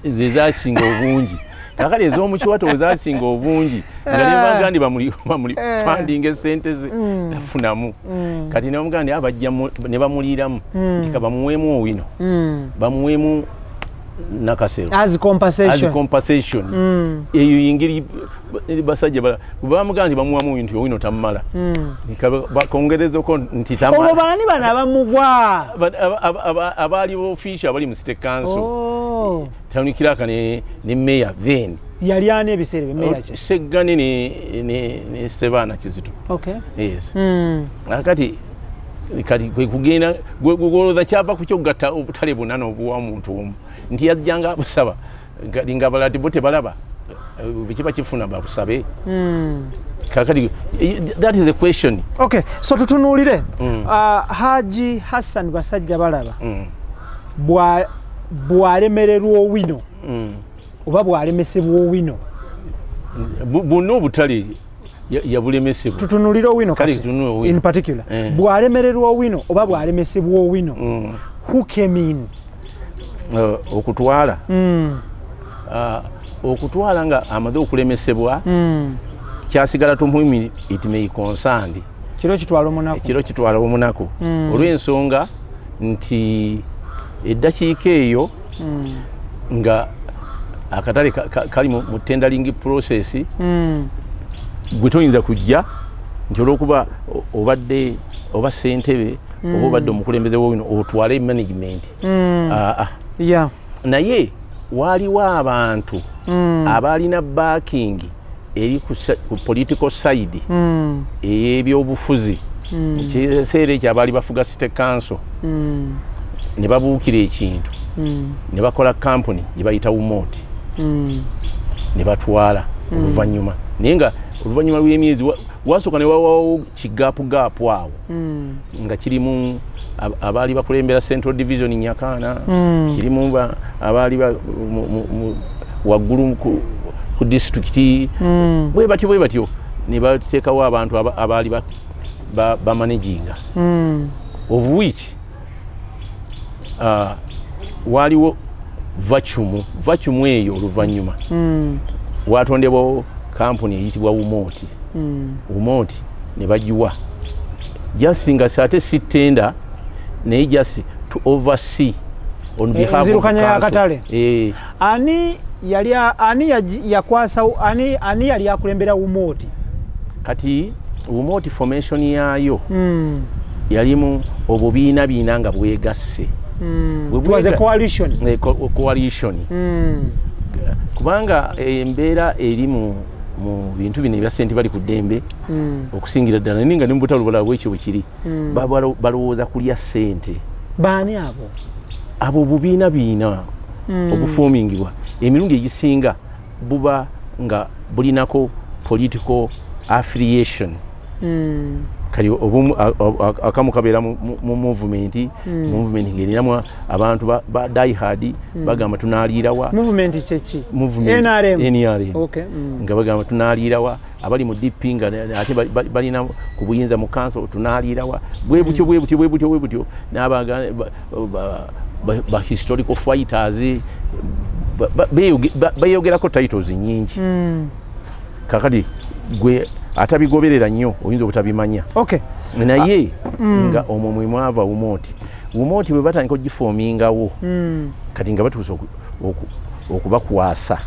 zezasinga obungi kakali ez'omukiwato wezasinga obungi nga nebagandi bamuli funding esente ze tafunamu kati nebamugandi abajja ne bamuliiramu nti kabamuweemu Owino bamuweemu nakasero as compensation eyo yingiri basajja bamugandi bamuwamu bintu Owino tamala bakongereza ko nti tamala olwo bani bana bamugwa abali official abali mu state council tawunikira kane ne mayor then yali ani ebiseere mayor kye Seggane ne Sebana Kizito yes akati kati kugenda gwe kyava ku kyo gatta obutale bonna n'obuwa muntu omu nti yajjanga abusaba nga balati bote balaba bikiba kifuna babusabe kakati that is the question. Okay, so tutunuulire Haji Hassan basajja balaba bwalemererwa Owino oba bwalemesebwa Owino buno obutale yabulemesebwa tutunuulire Owino kati in particular bwalemererwa Owino oba bwalemesebwa Owino who came in okutwala okutwala nga amaze okulemesebwa kyasigala tumuhimi it may concern kiro kitwala omunako olw'ensonga nti eddakiika eyo nga akatale kali mu tendering process gwe toyinza kujja nti olw'okuba obadde oba ssentebe oba obadde omukulembeze w'Owino otwale management naye waaliwo abantu abalina backing eri ku political side ey'ebyobufuzi mu kiseera ekyo abaali bafuga city council ne babuukira ekintu ne bakola company gye bayita Umoti ne batwala oluvannyuma naye nga oluvannyuma lw'emyezi wasooka ne wawawo kigaapu awo nga kirimu abaali bakulembera Central Division Nyakaana kirimu abaali waggulu ku district bwe batyo ne bateekawo abantu abaali bamanaginga of which waliwo vacuum eyo oluvannyuma watondebwawo kampuni eyitibwa Umoti ne bagiwa just nga ate si tender naye just to oversee on behalf of the ani yali akulembera Umoti kati Umoti formation yayo yalimu obubiina nga bwegasse it was a coalition kubanga embeera eri mu bintu bino ebya ssente bali ku ddembe okusingira ddala ninga ne mu butalo bulala bwekyo bwekiri balowooza kulya ssente baani abo bubiina obufoomingibwa emirundi egisinga buba nga bulinako political affiliation kali akamu kabeera mu movement ng'erinamu abantu ba diehard bagamba tunaaliirawa NRM nga bagamba tunaaliirawa abali mu DP nga ate balina ku buyinza mu council tunaaliirawa bwe butyo ba historical fighters beyogerako titles nyingi kakati gwe atabigoberera nnyo oyinza obutabimanya naye nga omwo mwe mwava Umoti bwe batandika ogifoomingawo kati nga batuusa okubakwasa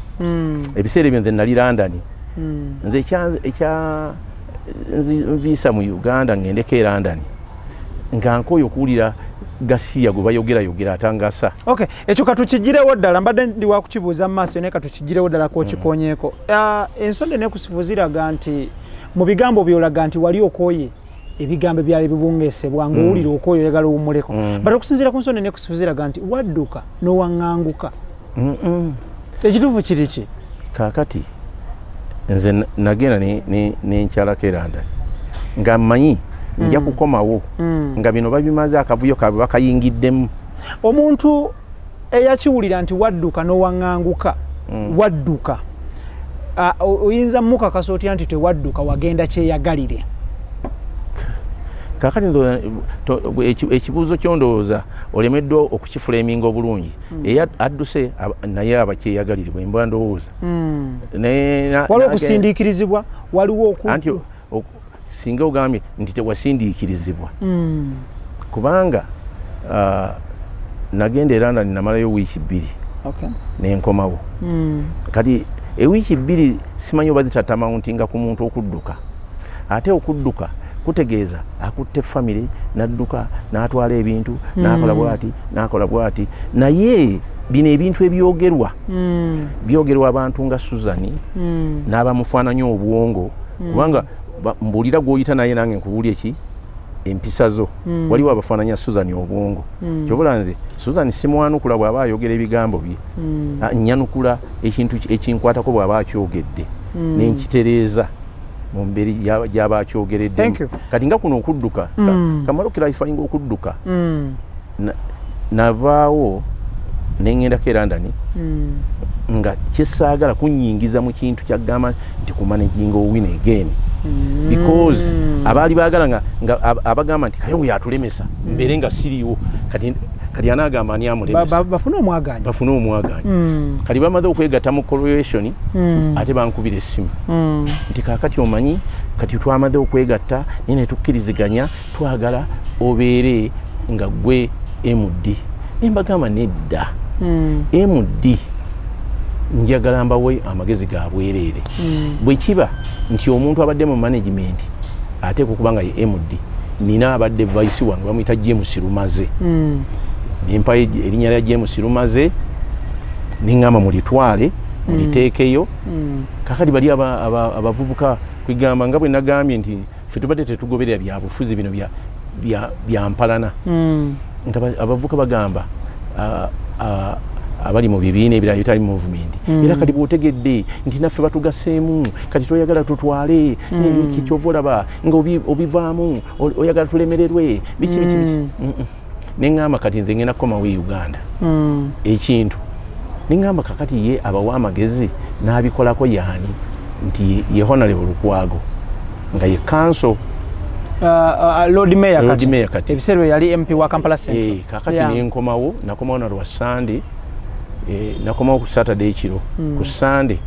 ebiseera ebyo nze nali London nze nviisa mu Uganda ng'endeko e London nga nkoyo okuwulira Gasiya gwe bayogera atangasa ekyo katukigirewo ddala mbadde ndi wakukibuuza mu maaso naye katukigirewo ddala kokikonyeeko ensonde nekusifuziraga nti mu bigambo byolaga nti wali okooye ebigambo byali bibungesebwa ng'owulira okooye oyagala owummuleko bati okusinziira ku nsonde nekusifuziraga nti wadduka n'owaŋŋanguka ekituufu kiri ki kaakati nze nagenda n'enkyalako e London nga mmanyi nja kukomawo nga bino babimaze akavuyo kaabwe bakayingiddemu omuntu eyakiwulira nti wadduka n'owaŋŋanguka wadduka oyinza mukakasa otya nti tewadduka wagenda kyeyagalire kakati ekibuuzo kyondowooza olemeddwa okukifulaminga obulungi adduse naye abakyeyagalire bwe ndowooza waliwo okusindiikirizibwa waliwo anti singa ogambye nti tewasindiikirizibwa kubanga nagenda e London namalayo wiiki 2 nenkomawo kati ewiiki 2 simanyi oba zitatamountinga ku muntu okudduka ate okudduka kutegeeza akutte family nadduka n'atwala ebintu n'akola bwati naye bino ebintu ebyogerwa abantu nga Suzani n'abamufaananya obwongo kubanga mbulira gw'oyita naye nange nkubuulye empisa zo waliwo abafaananya Suzani obwongo kyobula nze Suzani simwanukula bw'aba ayogera ebigambo bye nyanukula ekintu ekinkwatako bw'aba akyogedde nenkitereeza mu mberi gy'aba akyogeredde kati nga kuno okudduka kamalo kirayifayinga okudduka navaawo nengenda e London nga kyesaagala kunyingiza mu kintu kyagamba nti kumanaginga Owino again because abaali baagala nga abagamba nti Kayongo yatulemesa mbere nga siriiwo kati anagamba ani amulemesa bafune omwaganyi kati bamaze okwegatta mu Valuation ate bankubira essimu nti kakati omanyi kati twamaze okwegatta naye netukkiriziganya twagala obeere nga gwe MD nembagamba nedda MD njagala mbawe amagezi ga bwereere bwe kiba nti omuntu abadde mu management ate kubanga ye MD nina abadde vice wange bamuyita James Rumaze nempa erinnya lya James Rumaze ningamba mulitwale muliteekeyo kakati bali abavubuka kwigamba nga bwe nagambye nti ffe tubadde tetugoberera bya bufuzi bino bya mpalana abavubuka bagamba abali mu bibiina ebirala bitali movement era kati bw'otegedde nti naffe batugaseemu kati toyagala tutwale kikyova olaba nga obivaamu oyagala tulemererwe biki neŋŋamba kati nze ngenda kukomawo e Uganda ekintu neŋŋamba kakati ye abawa amagezi n'abikolako yaani nti ye Honorable Lukwago nga ye council Lord Mayor kati ebiseera yali MP wa Kampala Central kakati nenkomawo nakomawo na lwa Sunday nakomawo ku Saturday kiro ku Sunday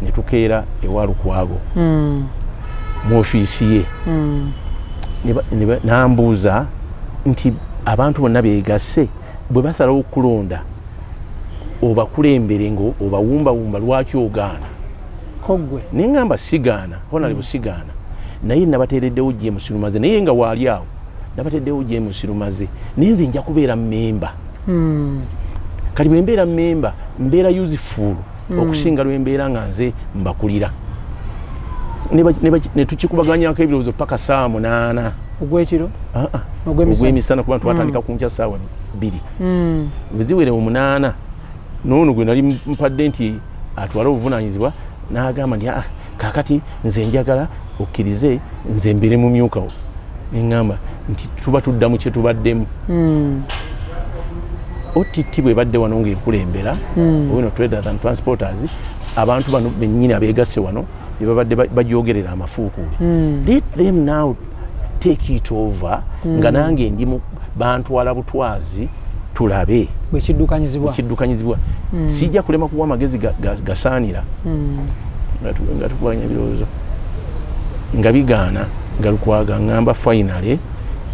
netukeera ewa Lukwago mu ofiisi ye nambuuza nti abantu bonna beegasse bwe basalawo okulonda obakulembere ngo obawumbawumba lwaki ogaana kogwe neŋŋamba sigaana Honorable sigaana naye nabateereddewo James Rumaze naye nga waali awo nabateereddewo James Rumaze naye nze nja kubeera mmemba kati bwe mbeera mmemba mbeera useful okusinga lwe mbeera nga nze mbakulira ne tukikubaganyako ebirowoozo paka saa 8 ogwekiro ogw'emisana kuba twatandika kunkya saawa 2 bweziwere 8 noono gwe nali mpadde nti atwale obuvunaanyizibwa n'agamba nti kakati nze njagala okkirize nze mbere mu myukawo neŋŋamba nti tuba tuddamu kye tubaddemu OTT bwe badde wano ng'ekulembera Owino Traders and Transporters abantu bano bennyini abeegasse wano bye babadde bajoogerera amafuukuule let them now take it over nga nange ndi mu bantwala butwazi tulabe bwekiddukanyizibwa sijja kulema kuwa amagezi gasaanira nga tukubanya ebirowoozo nga bigaana nga Lukwaga ngamba finally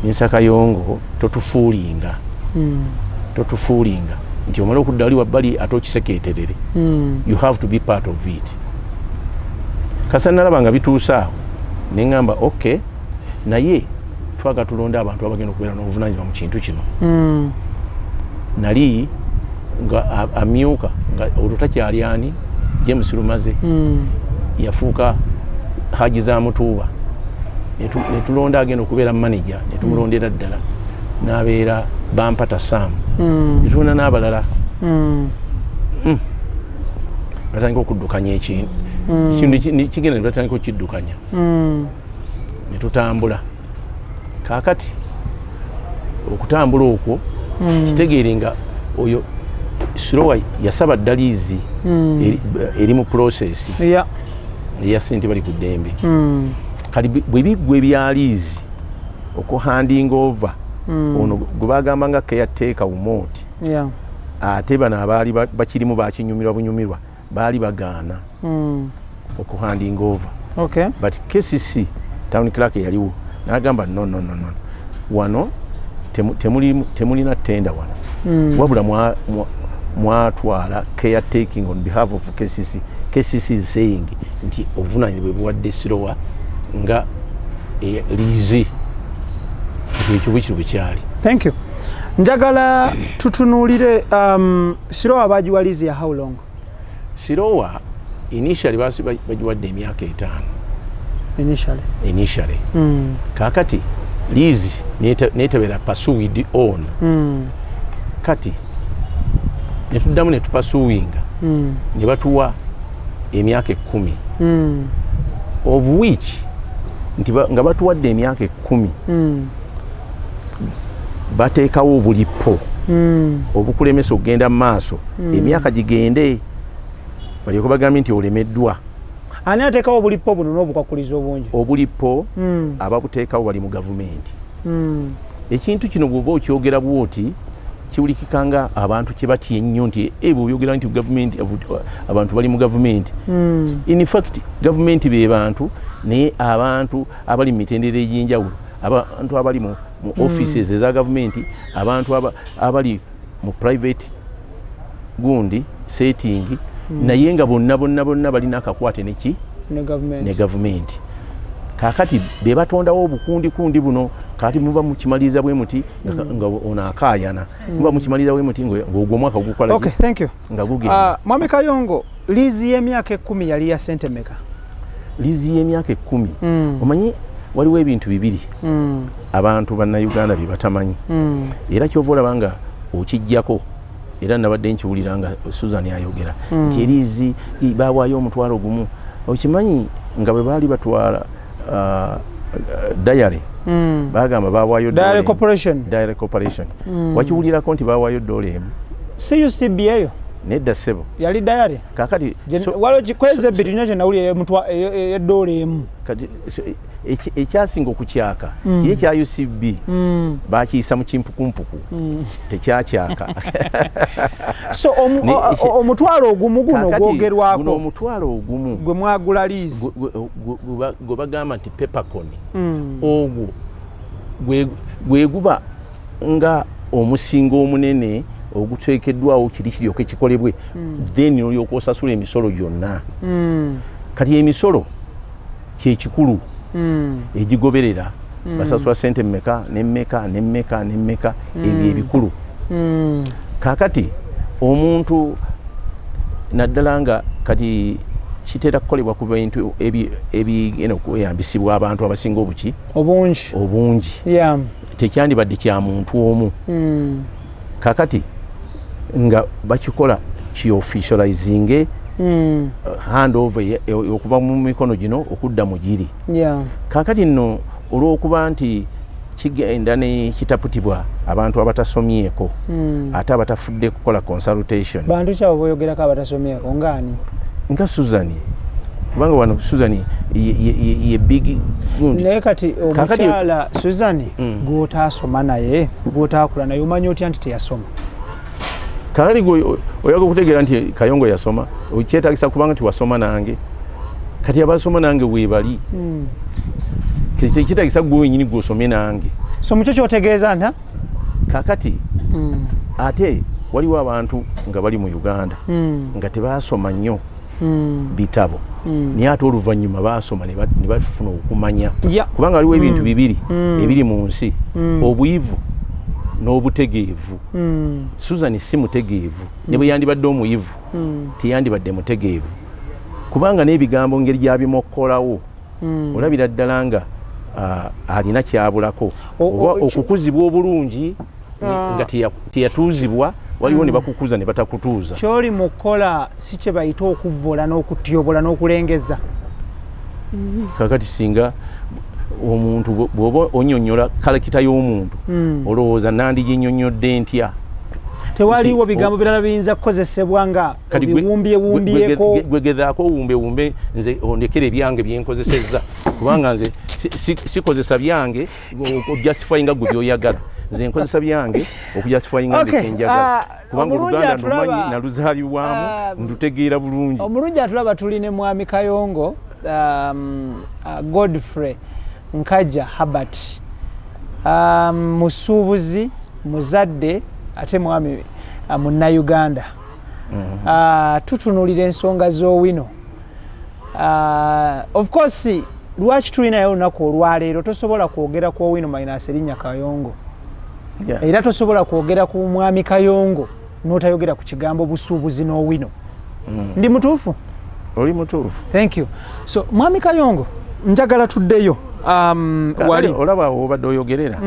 Mr. Kayongo totufuulinga nti omala okudda wali wabbali ate okisekeeterere you have to be part of it kasa nalaba nga bituusaawo neŋŋamba okay naye twaga tulonda abantu abagenda okubeera n'obuvunaanyizibwa mu kintu kino nali nga amyuka nga olwo takyali ani James Rumaze yafuuka Haji za Mutuuba netulonda agenda okubeera manager netumulondera ddala n'abeera Bampata Sam netulonda n'abalala batandika okuddukanya ekintu kigenda nebatandika okukiddukanya netutambula kakati okutambula okwo kitegeere nga oyo Sirowa yasaba ddaliizi eri mu process eya sente bali ku ddembe kati bwe biggwa ebyaliizi handing over ono gwe bagamba nga caretaker umoti ate bano abaali bakirimu bakinyumirwa bunyumirwa baali bagaana handing over. But KCC town clerk yaliwo n'agamba no wano temulina tenda wano wabula mwatwala caretaking on behalf of KCC. KCC is saying nti obuvunanyizibwa bwadde Sirowa nga liizi ekyo bwekiri bukyali. Thank you. Njagala tutunuulire Sirowa bagiwa liizi ya how long? Sirowa initially bagiwadde emyaka 5. Initially. Kakati liizi netebera pursued on. Kati netuddamu netupasuwinga ne batuwa emyaka 10 of which nga batuwadde emyaka 10 bateekawo obulipo obukulemesa okugenda mu maaso emyaka gigende balyeko bagambye nti olemeddwa. Ani ateekawo obulipo buno n'obukwakuliza obungi? Obulipo ababuteekawo bali mu gavumenti. Ekintu kino bw'oba okyogera bw'oti kiwulikikanga abantu kye batya ennyo nti bw'oyogera nti gavumenti abantu bali mu gavumenti. In fact gavumenti be bantu naye abantu abali mu mitendera egy'enjawulo, abantu abali mu offices eza gavumenti, abantu abali mu private gundi setting, naye nga bonna balina akakwate ne gavumenti. Kakati be batondawo obukundi buno kati muba mukimaliza bwe muti nga ona akayana muba mukimaliza bwe muti ng'ogwo mwaka gukola. Okay, thank you. Nga gugenda. Mwami Kayongo, liizi y'emyaka 10 yali ya sente meka? Liizi y'emyaka 10 omanyi waliwo ebintu bibiri abantu bannayuganda bye batamanyi era kyova olaba nga okijjako era nabadde nkiwulira nga Susan ayogera nti eriizi baawaayo omutwalo gumu. Okimanyi nga bwe baali batwala diary bagamba baawaayo Diary Corporation wakiwulirako nti baawaayo $1. CUCB eyo nedda ssebo yali diary kakati waliwo kikweze ebitina kye nawulira $1 kati ekyasinga okukyaka kiri ekya UCB bakiyisa mu kimpukumpuku tekyakyaka. So omutwalo ogumu guno gwogerwako guno omutwalo ogumu gwe mwagula liizi gwe bagamba nti peppercorn ogwo gwe guba nga omusingo omunene ogutwekeddwawo kiri kiryoke kikolebwe then olyoka osasula emisolo gyonna. Kati emisolo kyekikulu egigoberera basasula sente mmeka nemmeka ebyo ebikulu. Kakati omuntu naddala nga kati kitera kukolebwa ku bintu ebigenda okweyambisibwa abantu abasinga obungi tekyandibadde kya muntu omu. Kakati nga bakikola ki-officializing handover okuva mu mikono gino okudda mu giri. Kakati nno olw'okuba nti kigenda ne kitaputibwa abantu abatasomyeko ate abatafudde kukola consultation. Bantu kyabo boyogerako abatasomyeko ngaani? Nga Susan kubanga wano Susan ye big gundi. Naye kati omukyala Susan gw'otaasoma naye gw'otaakula naye omanyi otya nti teyasoma? Kakati oyaga okutegeera nti Kayongo yasoma okyetagisa kubanga nti wasoma nange kati abasoma nange weebali kitagisa gwe wenyini gw'osomye nange. So mukyo kyotegeeza nta kakati ate waliwo abantu nga bali mu Uganda nga tebaasoma nnyo bitabo naye ate oluvannyuma baasoma ne bafuna okumanya kubanga waliwo ebintu bibiri ebiri mu nsi obwivu n'obutegeevu. Susan si mutegeevu ne bwe yandibadde omuyivu teyandibadde mutegeevu kubanga n'ebigambo ngeri gyabimokkolawo olabira ddala nga alina kyabulako oba okukuzibwa obulungi nga teyatuuzibwa waliwo ne bakukuza ne batakutuuza. Kyoli mu kukola si kye bayita okuvvoola n'okutyobola n'okulengeza. Kakati singa omuntu bw'oba onnyonnyola kalakita y'omuntu olowooza nandiginnyonnyodde ntya tewaliwo bigambo birala biyinza kukozesebwa nga biwumbyewumbyeko gwegezaako wumbe nze ondekere ebyange byenkozesezza kubanga nze sikozesa byange okujustifyinga gwe byoyagala nze nkozesa byange okujustifyinga ndekenjagala kubanga Oluganda ndumanyi naluzaalibwamu ndutegeera bulungi. Omulungi atulaba tuli ne mwami Kayongo Godfrey Nkajja Habert musuubuzi muzadde ate mwami Munnayuganda. Tutunulira ensonga z'Owino. Of course lwaki tulinayo olunaku olwaleero tosobola kwogera ku Owino minus erinnya Kayongo. Era tosobola kwogera ku mwami Kayongo n'otayogera ku kigambo busuubuzi n'Owino. Ndi mutuufu? Oli mutuufu. Thank you. So mwami Kayongo njagala tuddeyo wali olaba obadde oyogerera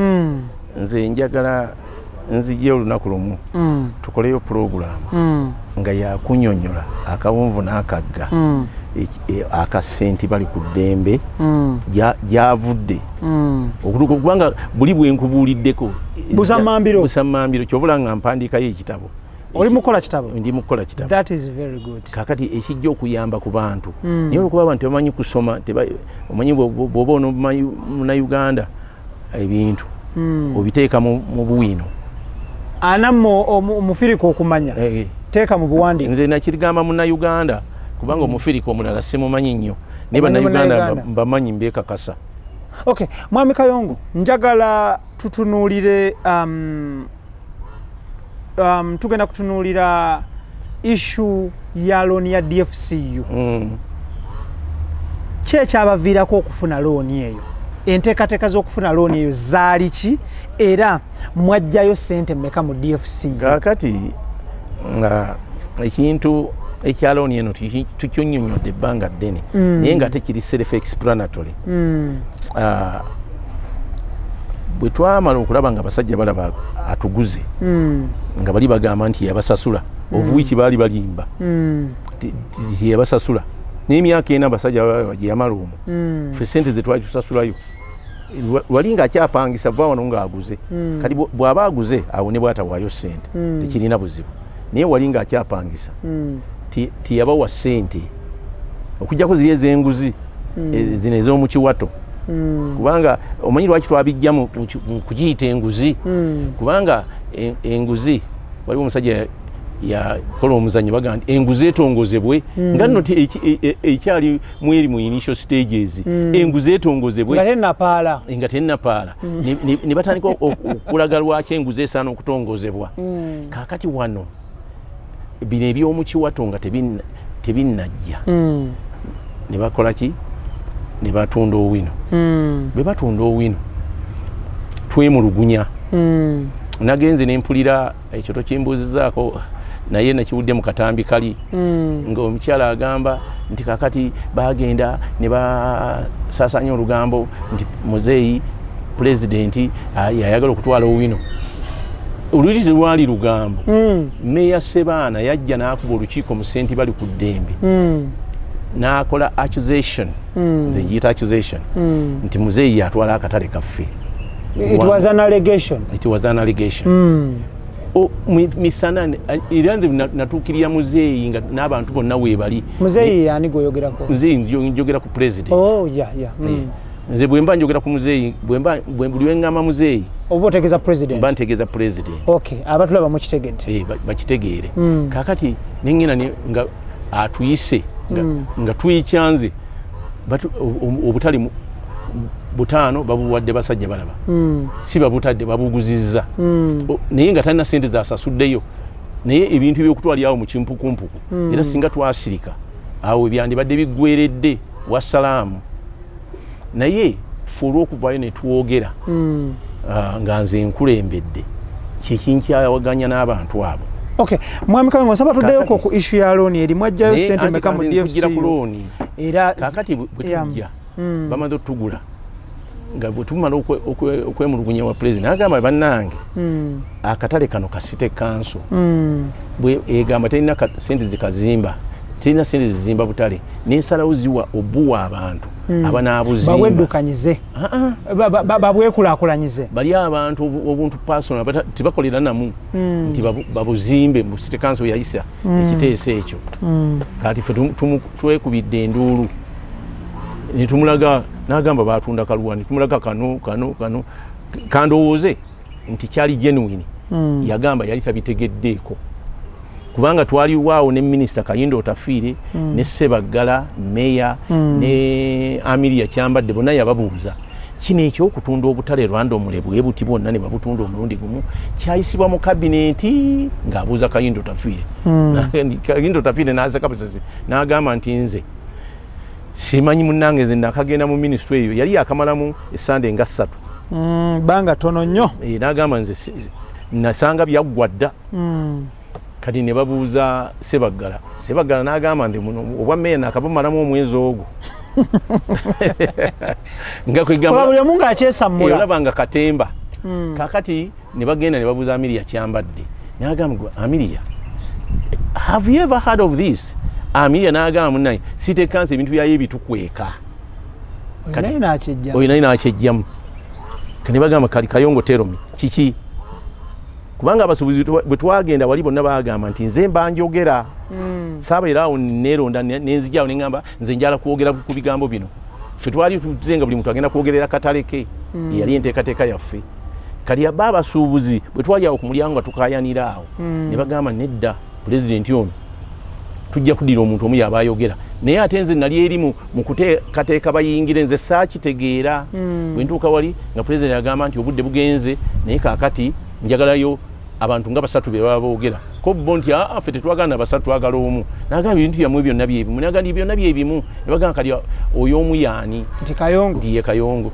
nze njagala nzijje olunaku lumu tukoleyo puroguramu nga yakunyonyola akawunvu n'akagga akasenti bali ku ddembe gyavudde okutuuka kubanga buli bwenkubuuliddeko busamambiro kyovula nga mpandiikayo ekitabo. Oli mukola kitabo? Ndi mukola kitabo. That is very good. Kakati ekijja okuyamba ku bantu naye olwokuba abantu tebamanyi kusoma omanyi bw'oba onomanyi Munnayuganda ebintu obiteeka mu buwino anammo omufiriko okumanya teeka mu buwandiika. Nze nakirigamba Munnayuganda kubanga omufiriko omulala simumanyi nnyo naye Bannayuganda mbamanyi mbeekakasa. Okay, mwami Kayongo njagala tutunuulire tugenda kutunuulira issue ya looni ya DFCU. Ki ekyabaviirako okufuna looni eyo? Enteekateeka z'okufuna looni eyo zaali ki era mwajjayo ssente mmeka mu DFCU? Kaakati nga ekintu ekya looni eno tukyonnyonnyodde ebbanga ddene naye nga tekiri self explanatory. Bwe twamala okulaba nga abasajja balaba atuguze nga bali bagamba nti yabasasula ovuwiki baali balimba yabasasula n'emyaka ena abasajja gye yamala omwo ffe ssente ze twali tusasulayo wali ng'akyapangisa va wano ng'aguze kati bw'aba aguze awo ne bw'atawaayo ssente tekirina buzibu naye wali ng'akyapangisa tiyabawa ssente okuggyako ziri ez'enguzi zino ez'omu kiwato kubanga omanyi lwaki twabijja mu kugiyita enguzi kubanga enguzi waliwo omusajja yakola omuzannyo bagamba nti enguzi etongozebwe nga nno ekyali mweri mu initial stages enguzi etongozebwe nga tennapaala ne batandika okulaga lwaki enguzi esaana okutongozebwa. Kaakati wano bino eby'omu kiwato nga tebinnajja ne bakola ki? Ne batunda Owino. Bwe batunda Owino twemulugunya. Nagenze ne mpulira ekyoto kyembuuzizaako naye nakiwudde mu katambi kali ng'omukyala agamba nti kaakati bagenda ne basaasaanya olugambo nti muzeeyi pulezidenti yayagala okutwala Owino. Oluli telwali lugambo. Meya Sebaana yajja n'akuba olukiiko mu ssenti bali ku ddembe n'akola accusation the accusation nti muzeeyi yatwala akatale kaffe. It was an allegation. It was an allegation. Misana era natuukirira muzeeyi nga n'abantu bonna weebali. Muzeeyi yani gwoyogerako? Muzeeyi njogera ku president. Oh yeah. Nze bwe mba njogera ku muzeeyi bwe buli ngamba muzeeyi oba otegeeza president? Mba ntegeeza president. Okay, abatulaba mukitegedde. Bakitegeere. Kaakati nengena nga atuyise nga tuyikyanze obutali butaano babuwadde basajja balaba si babutadde babuguzizza naye nga talina ssente zasasuddeyo naye ebintu ebyokutwalirawo mu kimpukumpuku era singa twasirika awo ebyandibadde biggweredde wassalaamu naye ffe olw'okuvaayo ne twogera nga nze nkulembedde kyekinkyawaganya n'abantu abo. Okay, mwami Kayongo nsaba tuddeyoko ku issue ya looni eri mwajjayo ssente mmeka mu DFCU? Era kaakati bwe tujja bamaze otugula nga bwe tumala okwemulugunya wa president agamba bannange akatale kano kasite kanso bwe egamba terina ssente zikazimba terina ssente zizimba butale n'ensalawo ziwa obuwa abantu abanabuzimba baweddukanyize babwekulakulanyize bali abantu obuntu personal tibakolera namu nti babuzimbe mu city council yayisa ekiteeso ekyo kati fe twekubidde enduulu nitumulaga nagamba batunda kaluwani tumulaga kano kandowooze nti kyali genuine yagamba yali tabitegeddeeko kubanga twali waawo ne Minister Kayindo Tafiire ne Sebagala Meya ne Amiria Kyambadde bonna yababuuza kino ekyokutunda obutale random bwe buti bwonna ne babutunda omulundi gumu kyayisibwa mu kabineti ng'abuuza Kayindo Tafiire Kayindo Tafiire n'aseka busesi n'agamba nti nze simanyi munnange nze nakagenda mu ministry eyo yali yakamalamu esande nga 3 banga tono nnyo n'agamba nze nasanga byaggwa dda kati ne babuuza Sebagala n'agamba nti muno obwa meya nakabamalamu omwezi ogwo nga kwegamba buli omu ng'akyesammula olaba nga katemba kakati ne bagenda ne babuuza Amiria Kyambadde n'agamba Amiria have you ever heard of this Amiria n'agamba munnaye sitekanse ebintu byayo ebitukweka oyinayo n'akyejjamu kati bagamba kali Kayongo teromi kiki kubanga abasuubuzi bwe twagenda wali bonna bagamba nti nze mbanjogera saabeeraawo neeronda nenzijaawo neŋŋamba nze njala kwogera ku bigambo bino ffe twali tuzenga buli muntu agenda kwogerera katale ke yali enteekateeka yaffe kali aba abasuubuzi bwe twali awo ku mulyango nga tukayanira awo ne bagamba nedda pulezidenti ono tujja kuddira omuntu omu yaba ayogera naye ate nze nali eri mu kuteekateeka bayingire nze saakitegeera bwe ntuuka wali nga pulezidenti agamba nti obudde bugenze naye kaakati njagalayo abantu nga 3 be baba boogera ko bo nti ffe tetwagala 3 twagala omu nagamba ebintu byammwe byonna byebimu nagamba byonna byebimu ne bagamba kali oyo omu yaani nti Kayongo ndiye Kayongo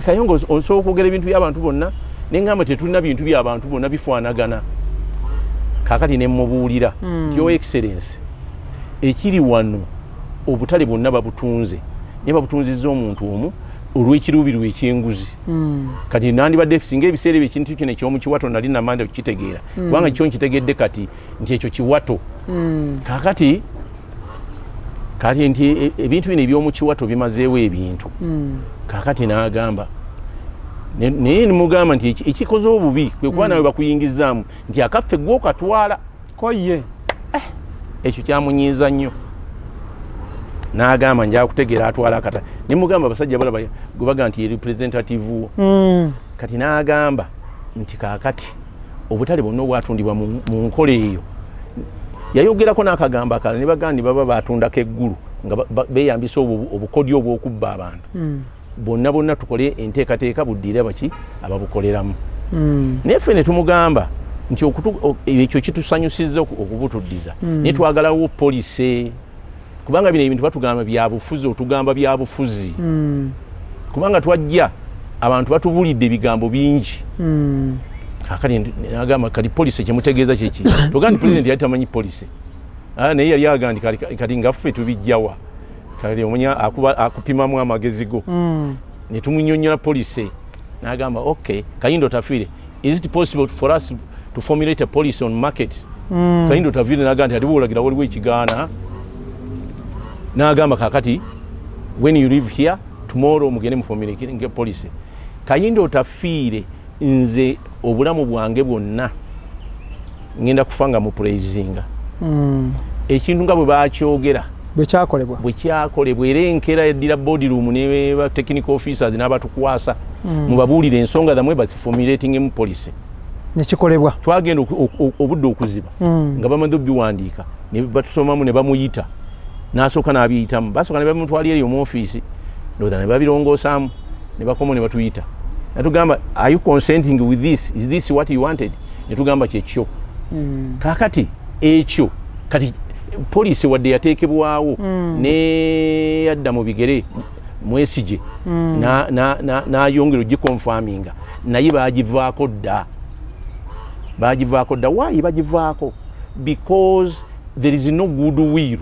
Kayongo osobola okwogera ebintu by'abantu bonna neŋŋamba tetulina bintu by'abantu bonna bifaanagana kaakati ne mmubuulira nti Your Excellency ekiri wano obutale bwonna babutunze naye babutunzizza omuntu omu olw'ekiruubirirwa ekyenguzi kati nandibadde singa ebiseera ebyo ekintu kino ekyomukiwato nali namanda okukitegeera kubanga kyo nkitegedde kati nti ekyo kiwato kakati kati nti ebintu bino ebyomukiwato bimazeewo ebintu kakati n'agamba naye nimugamba nti ekikoze obubi kwe kuba nawe bakuyingizaamu nti akaffe gw'okatwala koye ekyo kyamunyiiza nnyo n'agamba nja kutegeera atwala akata nimugamba abasajja balaba gwebaga nti representative wo kati n'agamba nti kaakati obutale bwonna obwatundibwa mu nkola eyo yayogerako n'akagamba akala ne bagandi baba batundako eggulu nga beeyambisa obukodyo obw'okubba abantu bonna tukole enteekateeka buddire baki ababukoleramu naye ffe ne tumugamba nti ekyo kitusanyusizza okubutuddiza naye twagalawo polisi kubanga bino ebintu batugamba byabufuzi otugamba byabufuzi kubanga twajja abantu batubulidde ebigambo bingi kakati nagamba kati polisi kyemutegeeza kyeki tugamba nti pulezidenti yali tamanyi polisi naye yali agamba nti kati ngaffe tubijjawa kati omunya akupimamu amagezi go ne tumunyonnyola polisi nagamba okay Kayindo Tafiire is it possible for us to formulate a policy on markets Kayindo Tafiire nagamba nti ati bwolagira waliwo ekigaana n'agamba kakati when you leave here tomorrow mugende mufomulate policy Kayindo Tafiire nze obulamu bwange bwonna ngenda kufanga mu praisinga ekintu nga bwe bakyogera bwe kyakolebwa era enkera eddira body room ne ba technical officers n'abatukwasa mubabuulire ensonga zammwe bazifomulating mu policy nekikolebwa twagenda obudde okuziba nga bamaze obiwandiika ne batusomamu ne bamuyita n'asooka n'abiyitamu basooka ne bamutwalira eyo mu ofiisi ndowooza ne babirongoosamu ne bakomo ne batuyita netugamba are you consenting with this, is this what you wanted? Netugamba kyekyo kakati ekyo kati poliisi wadde yateekebwawo ne yadda mu bigere mwesije n'ayongera ogikonfaminga naye bagivaako dda why bagivaako? Because there is no goodwill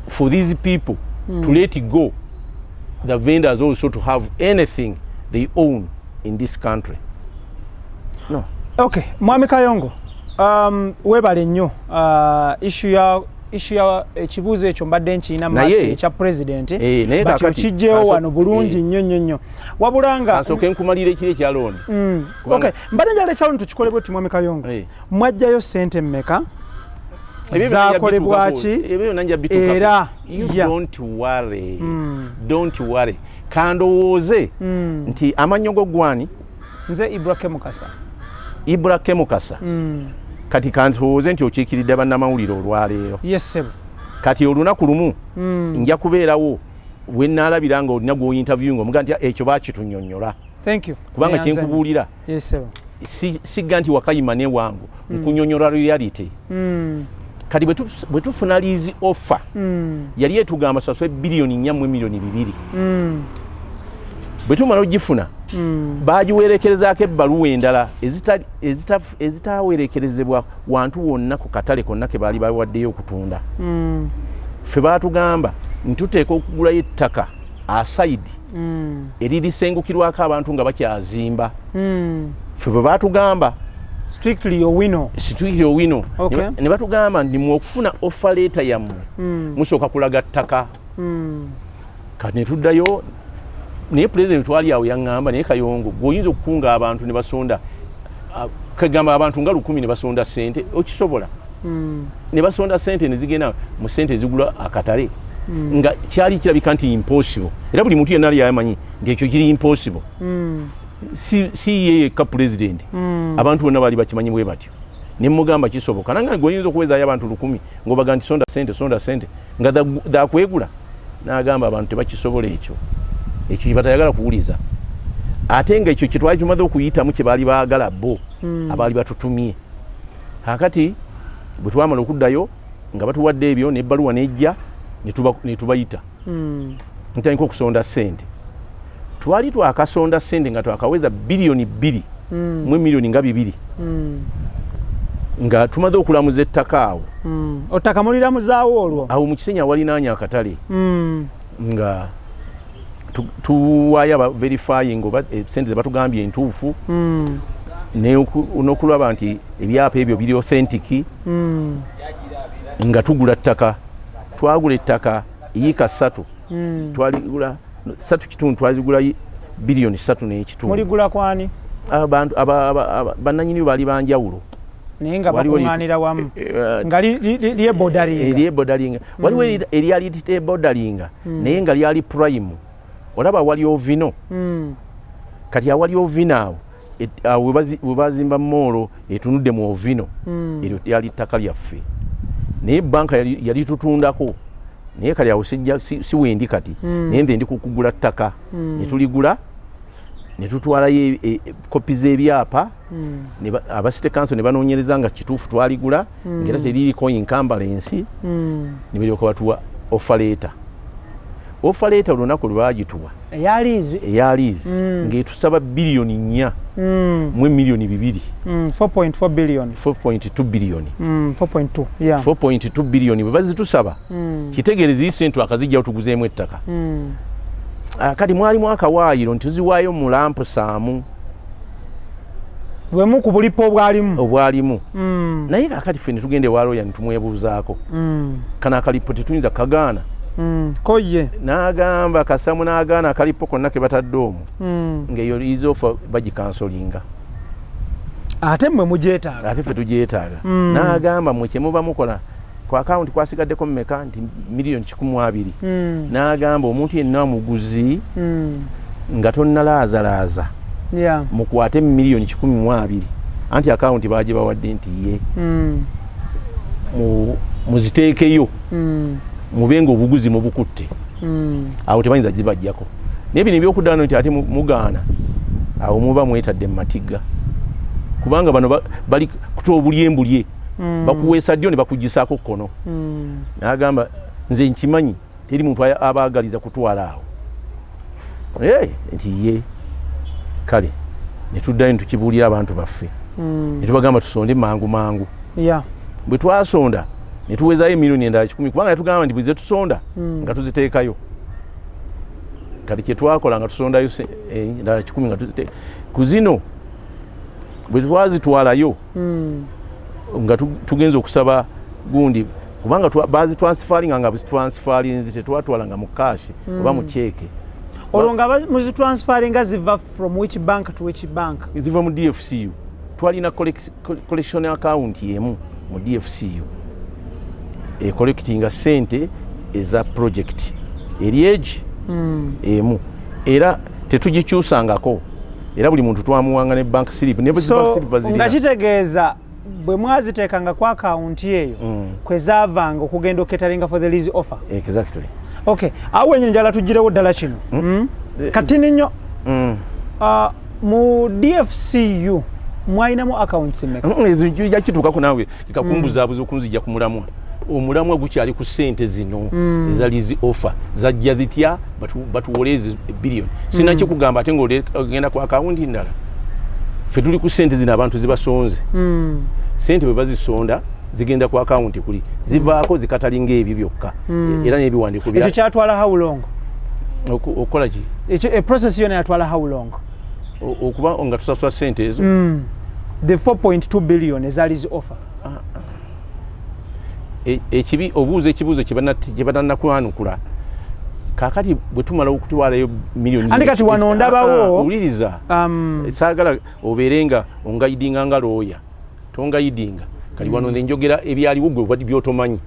for these people to let go the vendors also to have anything they own in this country. No. Okay, Mwami Kayongo, webale nnyo issue ya issue ya ekibuuzo ekyo mbadde nkiina maaso ekya president bati okijjeewo wano bulungi nnyo wabulanga kasooke nkumalira ekiri ekyalooni okay mbadde njagala ekyalooni tukikole bwe Mwami Kayongo mwajjayo ssente mmeka zakolebwa ki era don't worry kandowooze nti amanyo go gwani nze IBRAH Mukasa kati kandowooze nti okiikiridde bannamawulire olwaleero kati olunaku lumu nja kubeerawo we nnaalabira nga olina gwo interview ng'omuga nti ekyo baakitunyonnyola kubanga kyenkubuulira sigga nti wakayima ne wangu nkunyonnyola reality kati bwe tufuna lease offer yali etugamba saswe biliyoni 4 mu miliyoni 2 bwe tumala ogifuna baagiwerekerezaako ebbaluwa endala ezitawerekerezebwa wantu wonna ku katale konna ke baali bawaddeyo okutunda ffe baatugamba ntuteeka okugulayo ettaka asaidi eririsengukirwako abantu nga bakyazimba ffe bwe baatugamba strictly Owino ne batugamba ndi mwokufuna offer letter yammwe musooka kulaga ttaka kati ne tuddayo naye president twali awo yaŋŋamba naye Kayongo gwoyinza okukunga abantu ne basonda kagamba abantu nga 10 ne basonda ssente okisobola ne basonda ssente ne zigenda mu ssente zigula akatale nga kyali kirabika nti impossible era buli muntu yenna ali yamanyi nti ekyo kiri impossible si yeye ka president abantu bonna bali bakimanyi bwe batyo ne mugamba kisoboka nanga gwoyinza okuwezayo abantu 10 ngobaga nti sonda ssente nga dakwegula n'agamba abantu tebakisobola ekyo kibatayagala kuwuliza ate nga ekyo kitwali tumaze okuyitamu kye baali baagala bo abaali batutumye akati bwe twamala okuddayo nga batuwadde ebyo n'ebbaluwa n'ejja ne tubayita ntandika okusonda ssente twali twakasonda ssente nga twakaweza biliyoni 2 mu miliyoni nga 2 nga tumaze okulamuza ettaka awo ottaka muliramuzaawo olwo awo mu Kisenya walinaanya akatale nga tuwaya verifying oba sente ze batugambye entuufu n'okulaba nti ebyapa ebyo biri authentic nga tugula ttaka twagula ettaka yiika 3 twaligula 3 kitundu twazigula biliyoni 3 n'ekitundu muligula kwani abantu bannanyini baali banjawulo naye nga bakuŋŋaanira wamu nga lyebodalinga waliwo eryali bodalinga naye nga lyali prime olaba wali Owino kati awali Owino awo we bazimba moolo etunudde mu Owino eryo lyali ttaka lyaffe naye banka yali tutundako naye kali awo siwendi kati naye nze ndi kukugula ttaka ne tuligula ne tutwalayo kopi z'ebyapa aba city council ne banoonyereza nga kituufu twaligula ng'era teririko incumbrance ne balyoka batuwa offer letter olunaku lwe baagituwa eyaliizi ng'etusaba biliyoni 4 mu miliyoni 2 4.4 billion 4.2 biliyoni 4.2 biliyoni bwe bazitusaba kitegeereza ssente akazijjawo tuguzeemu ettaka kati mwalimu akawaayiro nti tuziwaayo mu lampu saamu bwemu ku bulipo obwalimu naye kakati ffe ne tugenda ewa lawyer ne tumwebuuzaako kana akalipo tetuyinza kagaana koye n'agamba Kasamu n'agaana akalipo konna ke batadde omwo ng'eyo izoofa bagikansolinga ate mmwe mugyetaaga ate ffe tugyetaaga n'agamba mmwe kye muba mukola ku akawunti kwasigaddeko mmeka nti miliyoni 12 n'agamba omuntu yenna omuguzi nga tonnalaazalaaza mukwate miliyoni 12 anti akawunti baagye bawadde nti ye muziteekeyo mubenga obuguzi mubukutte awo tebayinza gibajjako naye bino ebyokuddaano nti ate mugaana awo muba mwetadde mu matiga kubanga bano bali kutoa obulyembulye bakuweesa ddyo ne bakugisaako kkono n'agamba nze nkimanyi teri muntu abaagaliza kutwala awo nti ye kale ne tuddayo ne tukibuulira abantu baffe ne tubagamba tusonde mangu bwe twasonda ne tuwezayo miliyoni endala 10 kubanga yatugamba nti bwe tusonda nga tuziteekayo kati kye twakola nga tusondayo endala 10 nga tuziteeka ku zino bwe twazitwalayo nga tugenza okusaba gundi kubanga bazi transferring nga transferring tetwatwalanga mu cash oba mu cheque olonga muzi transferring ziva from which bank to which bank ziva mu DFCU twalina collection account yemu mu DFCU collecting sente eza project erieji emu era tetugikyusangako era buli muntu twamuwanga ne bank slip ne bank slip bazilina nga kitegeeza bwe mwaziteekanga kwa account yeyo kwezavanga okugenda oketalinga for the lease offer. Exactly. Okay, awo wenyini njala tugirewo ddala kino katini nnyo mu DFCU mwayinamu accounts mmeka? Ezo njija kituukako naawe kikakumbuzabuza okunzija ku mulamwa omulamwa gukyali ku ssente zino eza lease offer zajja zitya batuwolezi billion sinakikugamba ate ng'ogenda ku account ndala ffe tuli ku ssente zino abantu zibasonze ssente bwe bazisonda zigenda ku account kuli zivaako zikatalinga ebyo byokka era n'ebiwandiiko ekyo kyatwala how long okukola ki ekyo process yona yatwala how long okuba nga tusasula ssente ezo the 4.2 billion eza lease offer ekibi obuuza ekibuuzo kyebanannakwanukula kakati bwe tumala okutwalayo miliyoni andi kati wano ndabawo owuliriza saagala obeerenga ongayidinga nga looya tongayidinga kali wano nze njogera ebyaliwo gwe byotomanyi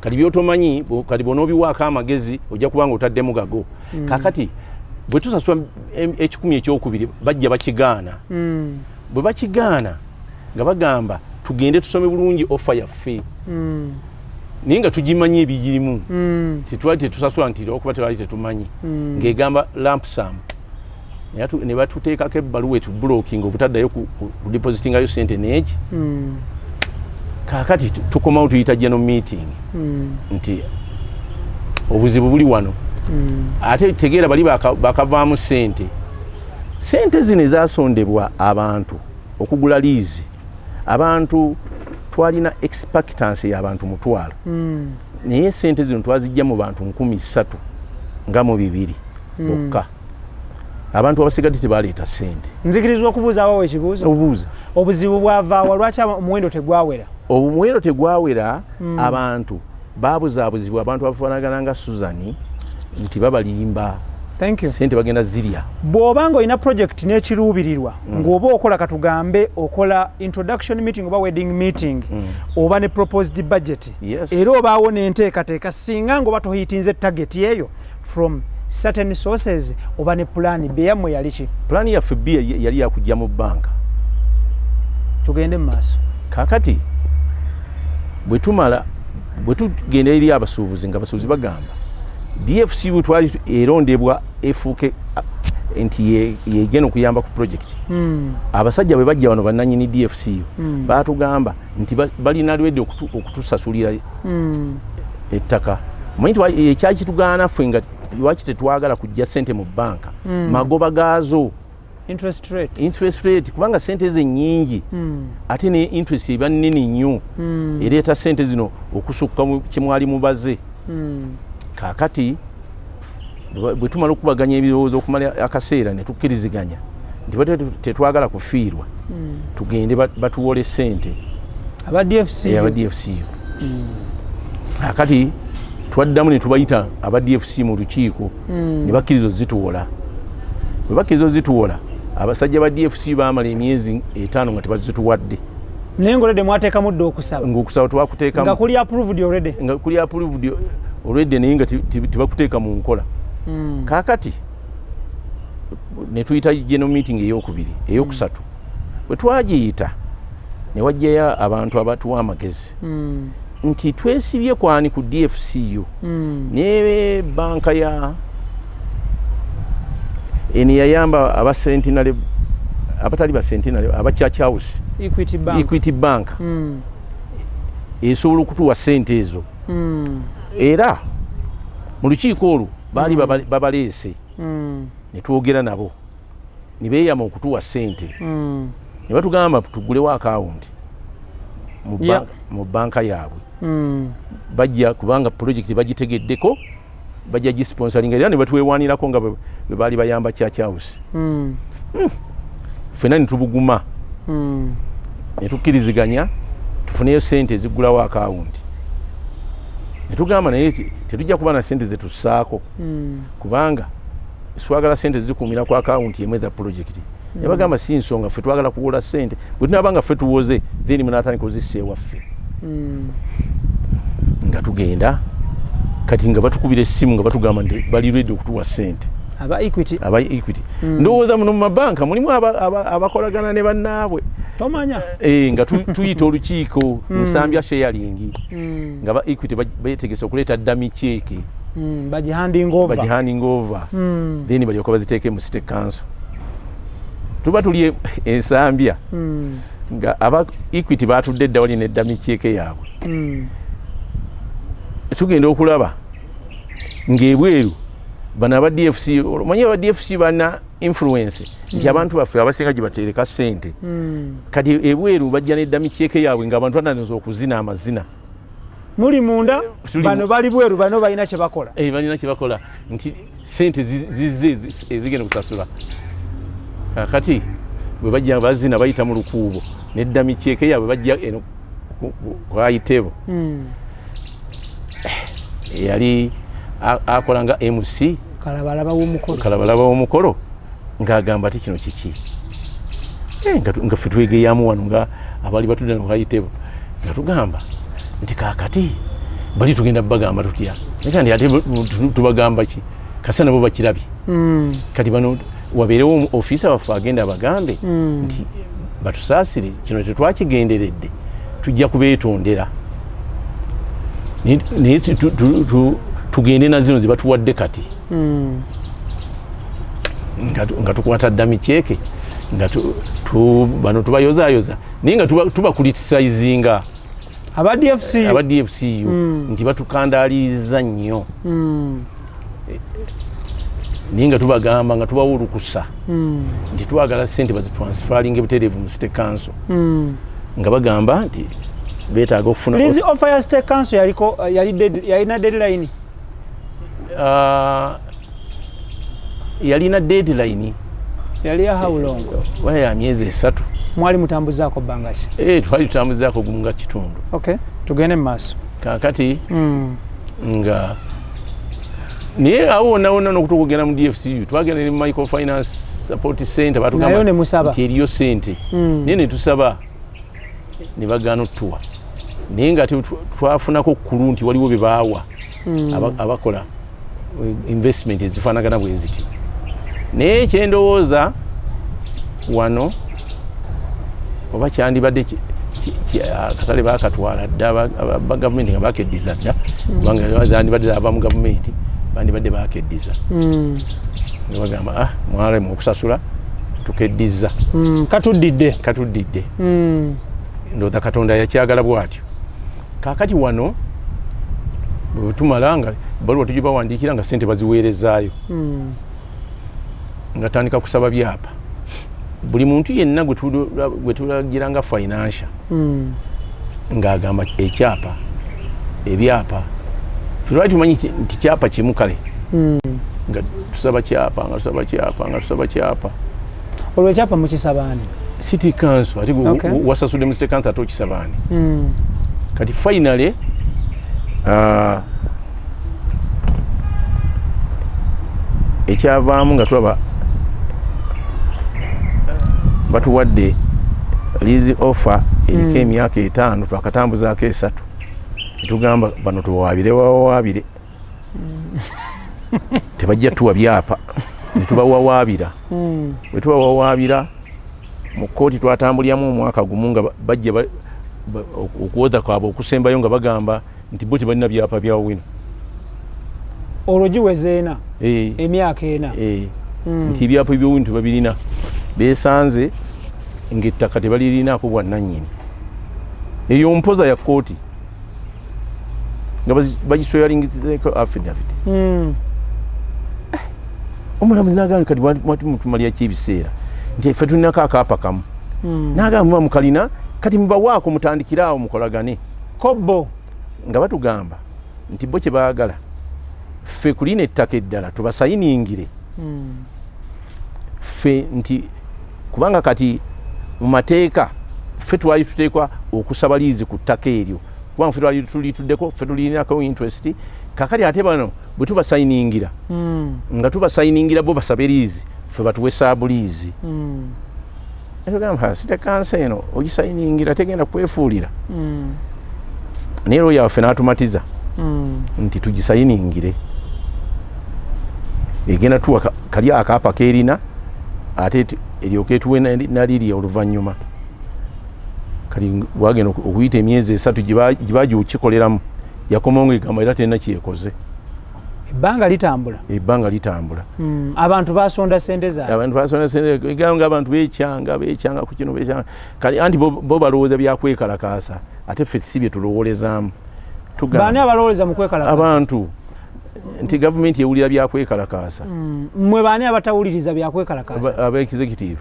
kali byotomanyi kali bonoobiwaako amagezi ojja kubanga otaddemu gago kakati bwe tusasula ekikumi ekyokubiri bajja bakigaana bwe bakigaana nga bagamba tugende tusome bulungi offer yaffe naye nga tugimanyi ebigirimu titwali tetusasula nti okuba tebali tetumanyi ng'egamba lump sum ne batuteekako ebbaluwa etublocking obutaddayo kudepositingayo sente neegi kaakati tukomawo tuyita general meeting nti obuzibu buli wano ate tegeera bali bakavaamu sente zino ezasondebwa abantu okugula liizi abantu twalina expectancy y'abantu mutwalo naye sente zino twazijja mu bantu 3,000 nga mu 200 bokka abantu abasigadde tebaleeta sente nzikirizwa okubuuza awo ekibuuzo obuzibu bwavaawa lwaki omuwendo tegwawera omuwendo tegwawera abantu babuzaabuzibwa abantu abafaanagana nga Suzani nti babalimba sente bagenda zirya bw'obanga olina project n'ekiruubirirwa ng'oba okola katugambe okola introduction meeting oba wedding meeting oba ne proposed budget era obaawo n'enteekateeka singa ng'oba tohiitinze target eyo from certain sources oba ne plan B yammwe yali ki? Plan yaffe B yali yakujja mu banka tugende mu maaso kakati bwe tugenda eri abasuubuzi nga abasuubuzi bagamba DFCU twali erondebwa efuuke nti yegena okuyamba ku project abasajja bwe bajja wano bannanyini DFCU baatugamba nti balina lwedde okutusasulira ettaka manyi ekyali kitugaana ffe nga lwaki tetwagala kujja sente mu banka magoba gaazo interest rate kubanga sente ezo ennyingi ate ne interest eba nnene nnyo ereeta sente zino okusukka kyemwali mubaze kakati bwe tumala okubaganya ebirowoozo okumala akaseera ne tukkiriziganya nti tetwagala kufiirwa tugende batuwole sente aba DFCU kakati twaddamu ne tubayita aba DFC mu lukiiko ne bakkiriza zituwola bwe bakkiriza zituwola abasajja ba DFC baamala emyezi 5 nga tebazituwadde naye ng'olwedde mwateekamu dde okusaba ng'okusaba twakuteekamu nga kuli approved already naye nga tebakuteeka mu nkola kaakati ne tuyita general meeting eyokusatu bwe twagiyita ne wajjayo abantu abatuwa amagezi nti twesibye kwani ku DFCU ne banka eni yayamba aba Sentinel abatali ba Sentinel aba Church House Equity Bank esobola okutuwa sente ezo era mu lukiiko olwo baali babaleese ne twogera nabo ne beeyama okutuwa sente ne batugamba tugulewo akawunti mu banka yaabwe bajja kubanga project bagitegeddeko bajja gisponsoring era ne batwewanirako nga bwe baali bayamba Church House ffena ne tubuguma ne tukkiriziganya tufuneyo sente ezigulawo akawunti netugamba naye tetujja kuba na sente zetussaako kubanga swagala sente zikumira ku account yemwe the project yabagamba si nsonga ffe twagala kuwola sente bwe tunabanga ffe tuwoze then munatandika ozisse ewaffe nga tugenda kati nga batukubira essimu nga batugamba nti bali ready okutuwa sente aba Equity ndowooza muno mu mabanka mulimu abakolagana ne bannaabwe tomanya nga tuyita olukiiko nsambya sharing nga ba Equity betegese okuleeta dummy check bagihanding over then balyoka baziteeke mu city council tuba tuli ensambya nga aba Equity batudde edda wali ne dummy check yaabwe tugenda okulaba ng'ebweru bana aba DFC omanyi aba DFC bana influence nti abantu baffe abasinga gye batereka ssente kati ebweru bajja n'edda check yaabwe ng'abantu bananiza okuzina amazina muli munda bano bali bweru bano balina kye bakola balina kye bakola nti ssente zizze ezigenda kusasula kakati bwe bajja bazina bayita mu lukuubo n'edda check yaabwe bajja eno kwayitebo yali akolanga MC kalabalaba w'omukolo ng'agamba ti kino kiki nga ffe twegeyamu wano nga abali batudde nokwayitebo nga tugamba nti kakati bali tugenda bagamba tutya kandi ate tubagamba ki kasa nabo bakirabye kati bano wabeerewo ofiisa waffe agenda abagambe nti batusaasire kino tetwakigenderedde tujja kubeetondera naye tugende na zino zibatuwadde kati nga tukwata dummy check nga bano tubayozaayoza naye nga tubakulitisayizinga aba DFC nti batukandaliza nnyo naye nga tubagamba nga tubawa olukusa nti twagala ssente bazitransferinga butereevu mu city council nga bagamba nti betaaga okufuna Lizi offer ya State Council yalina deadline yalina deadline yali ya how long waya ya myezi 3 mwali mutambuzaako bbanga ki twali tutambuzaako gumu nga kitundu tugende mu maaso kakati nga naye awo wonna n'okutukugenda mu DFCU twagenda ne microfinance support center batugamba nti eriyo sente naye ne tusaba ne bagaana otuwa naye nga twafunako kkulu nti waliwo bye baawa abakola investment ezifaanagana bwe ziti naye kyendowooza wano oba kyandibadde akatale baakatwala dda gavumenti nga bakeddiza dda kubanga zandibadde ava mu gavumenti bandibadde bakeddiza ne bagamba mwalemu okusasula tukeddiza katuddidde ndowooza katonda yakyagala bw'atyo kaakati wano bwe tumala nga baluwa tujja bawandiikira nga ssente baziweerezaayo nga tandika kusaba byapa buli muntu yenna gwe tulagira nga financial ng'agamba ekyapa ebyapa tulwali tumanyi nti kyapa kimu kale nga tusaba kyapa olwo ekyapa mukisabaani city council ate wasasudde mu city council ate okisabaani kati finally ekyavaamu nga tulaba batuwadde lease offer eriko emyaka 5 twakatambuzaako 3 netugamba bano tuwawaabire tebajja tuwa byapa netubawawaabira bwe tubawawaabira mu kooti twatambulyamu omwaka gumu nga bajja okuwoza kwabwe okusembayo nga bagamba nti bo tebalina byapa bya Owino olwo giwezeena emyaka 4 nti ebyapa by'Owino tebabirina beesanze ng'ettaka tebalirinaako bwannannyini eyo mpoza ya kooti nga bagisweyalingizeeko affidavit omulamuzi n'agamba kati mwati mutumalya ky'ebiseera nti ffe tulinako akaapa kamu n'agamba muba mukalina kati mubawaako mutandikiraawo mukolagane kobbo nga batugamba nti bo kye baagala ffe kulina ettaka eddala tubasayiningire ffe nti kubanga kati mu mateeka ffe twali tuteekwa okusaba liizi ku ttaka eryo kubanga ffe tulituddeko ffe tulirinako interest kakati ate bano bwe tubasayiningira nga tubasayiningira bo basabe liizi ffe batuwe saabu liizi etugamba sitekansa eno ogisayiningira tegenda kwefuulira naye looya waffe n'atumatiza nti tugisayiningire egenda tuwa kali akaapa keerina ate eryoka etuwe naliri oluvannyuma kali wagenda okuyita emyezi 3 gibaji okikoleramu yakomongo egamba era tena kyekoze ebbanga litambula abantu basonda sente egamba abantu beekyanga ku kino beekyanga kali anti bo balowooza byakwekalakaasa ate ffe si bye tulowoolezaamu baani abalowoleza mu kwekalakaasa abantu nti gavumenti ewulira byakwekalakaasa mmwe baani abatawuliriza byakwekalakaasa aba executive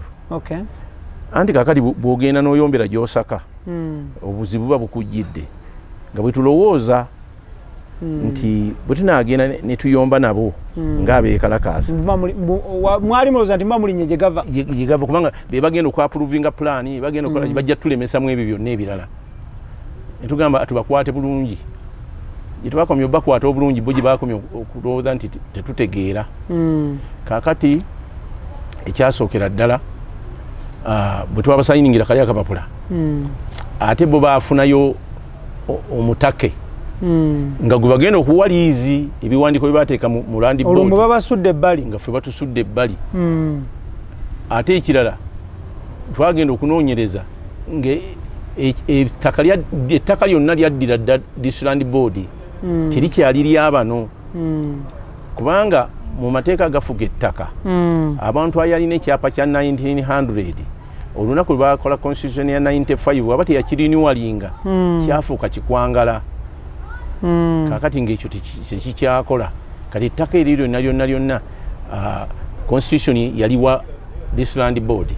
anti kakati bw'ogenda n'oyombera gy'osaka obuzibu buba bukujjidde nga bwe tulowooza nti bwe tunaagenda ne tuyomba nabo ng'abeekalakaasa mwali mulowooza nti muba mulinnya gye gava kubanga be bagenda okwapuruvinga pulaani bagenda okola bajja tulemesamu ebyo byonna ebirala ne tugamba tubakwate bulungi gye tubakomye obakwata obulungi bo gye bakomye okulowooza nti tetutegeera kaakati ekyasookera ddala bwe twabasayiningira kali akapapula ate bo baafunayo omutake nga gwe bagenda okuwa liizi ebiwandiiko bye baateeka mu landi board olwo babasudde ebbali nga ffe batusudde ebbali ate ekirala twagenda okunoonyereza nga ettaka lyonna lyaddira district board terikyali lyabano kubanga mu mateeka agafuga ettaka abantu ayalina ekyapa kya 1900 olunaku lwe bakola constitution ya 95 waba teyakirinuwalinga kyafuuka kikwangala kakati ng'ekyo tekikyakola kati ettaka eryo lyonna constitution yaliwa district board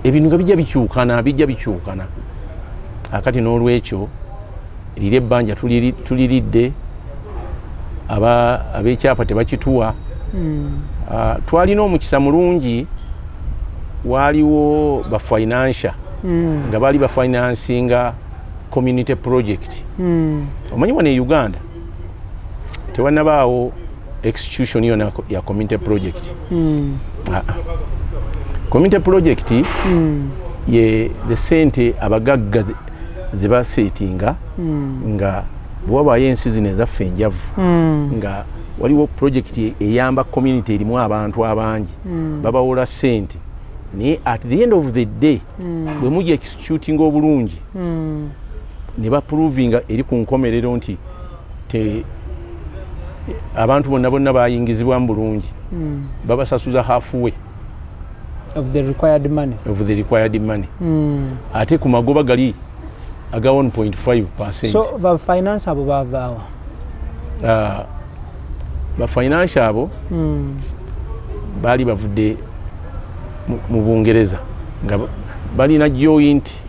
ebintu nga bijja bikyukana akati n'olwekyo erire ebbanja tuliridde ab'ekyapa tebakituwa twalina omukisa mulungi waaliwo bafinansha nga baali bafinansinga community project omanyi wano e Uganda tewannabaawo execution yona ya community project community project ye the sente abagagga ze basetinga nga bwabaayo ensi zino ezaffe enjavu nga waliwo project eyamba community erimu abantu abangi babawola sente naye at the end of the day bwe mujja executing obulungi ne baprovinga eri ku nkomerero nti abantu bonna bayingizibwa mu bulungi babasasuza halfway of the required money ate ku magoba gali aga 1.5%. So ba finance abo bavaawa ba finance abo bali bavudde mu Bungereza nga balina joint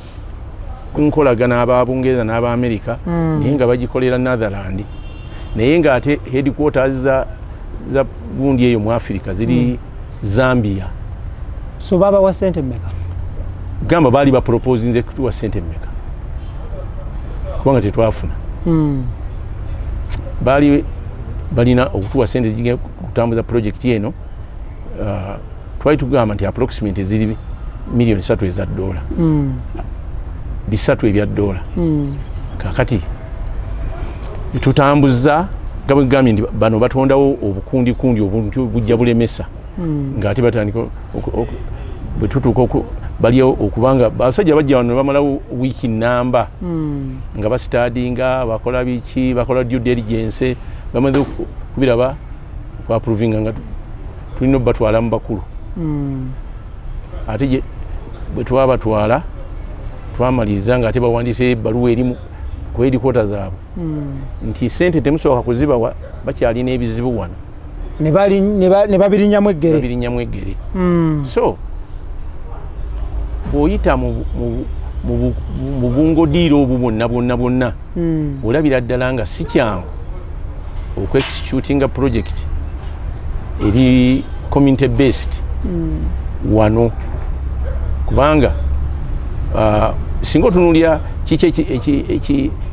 nkolagana ab'Abungereza n'Abamerika naye nga bagikolera Netherland naye nga ate headquarters za gundi eyo mu Africa ziri Zambia. So baba wa sente mmeka gamba bali ba propose nze kutuwa sente mmeka kubanga tetwafuna balina okutuwa sente zijja kutambuza project eno twali tugamba nti approximately ziri million 3 eza dola bisatu ebya dola kakati tutambuza gabwe gambye ndi bano batondawo obukundi obuntu bujja bulemesa ng'ate batandika bwe tutuuka baliyo okubanga abasajja bajja wano bamalawo wiiki namba nga basitadinga bakola biki bakola due diligence bamaze kubiraba kwaprovinga nga tulina batwala mu bakulu ate bwe twabatwala twamaliza nga ate bawandise ebbaluwa erimu ku headquarter zaabwe nti sente temusooka kuzibawa bakyalina ebizibu wano ne babirinyamu eggere so bw'oyita mu bungodiiro obwo bwonna olabira ddala nga si kyangu okweexecutinga project eri community based wano kubanga singo tunulya kiki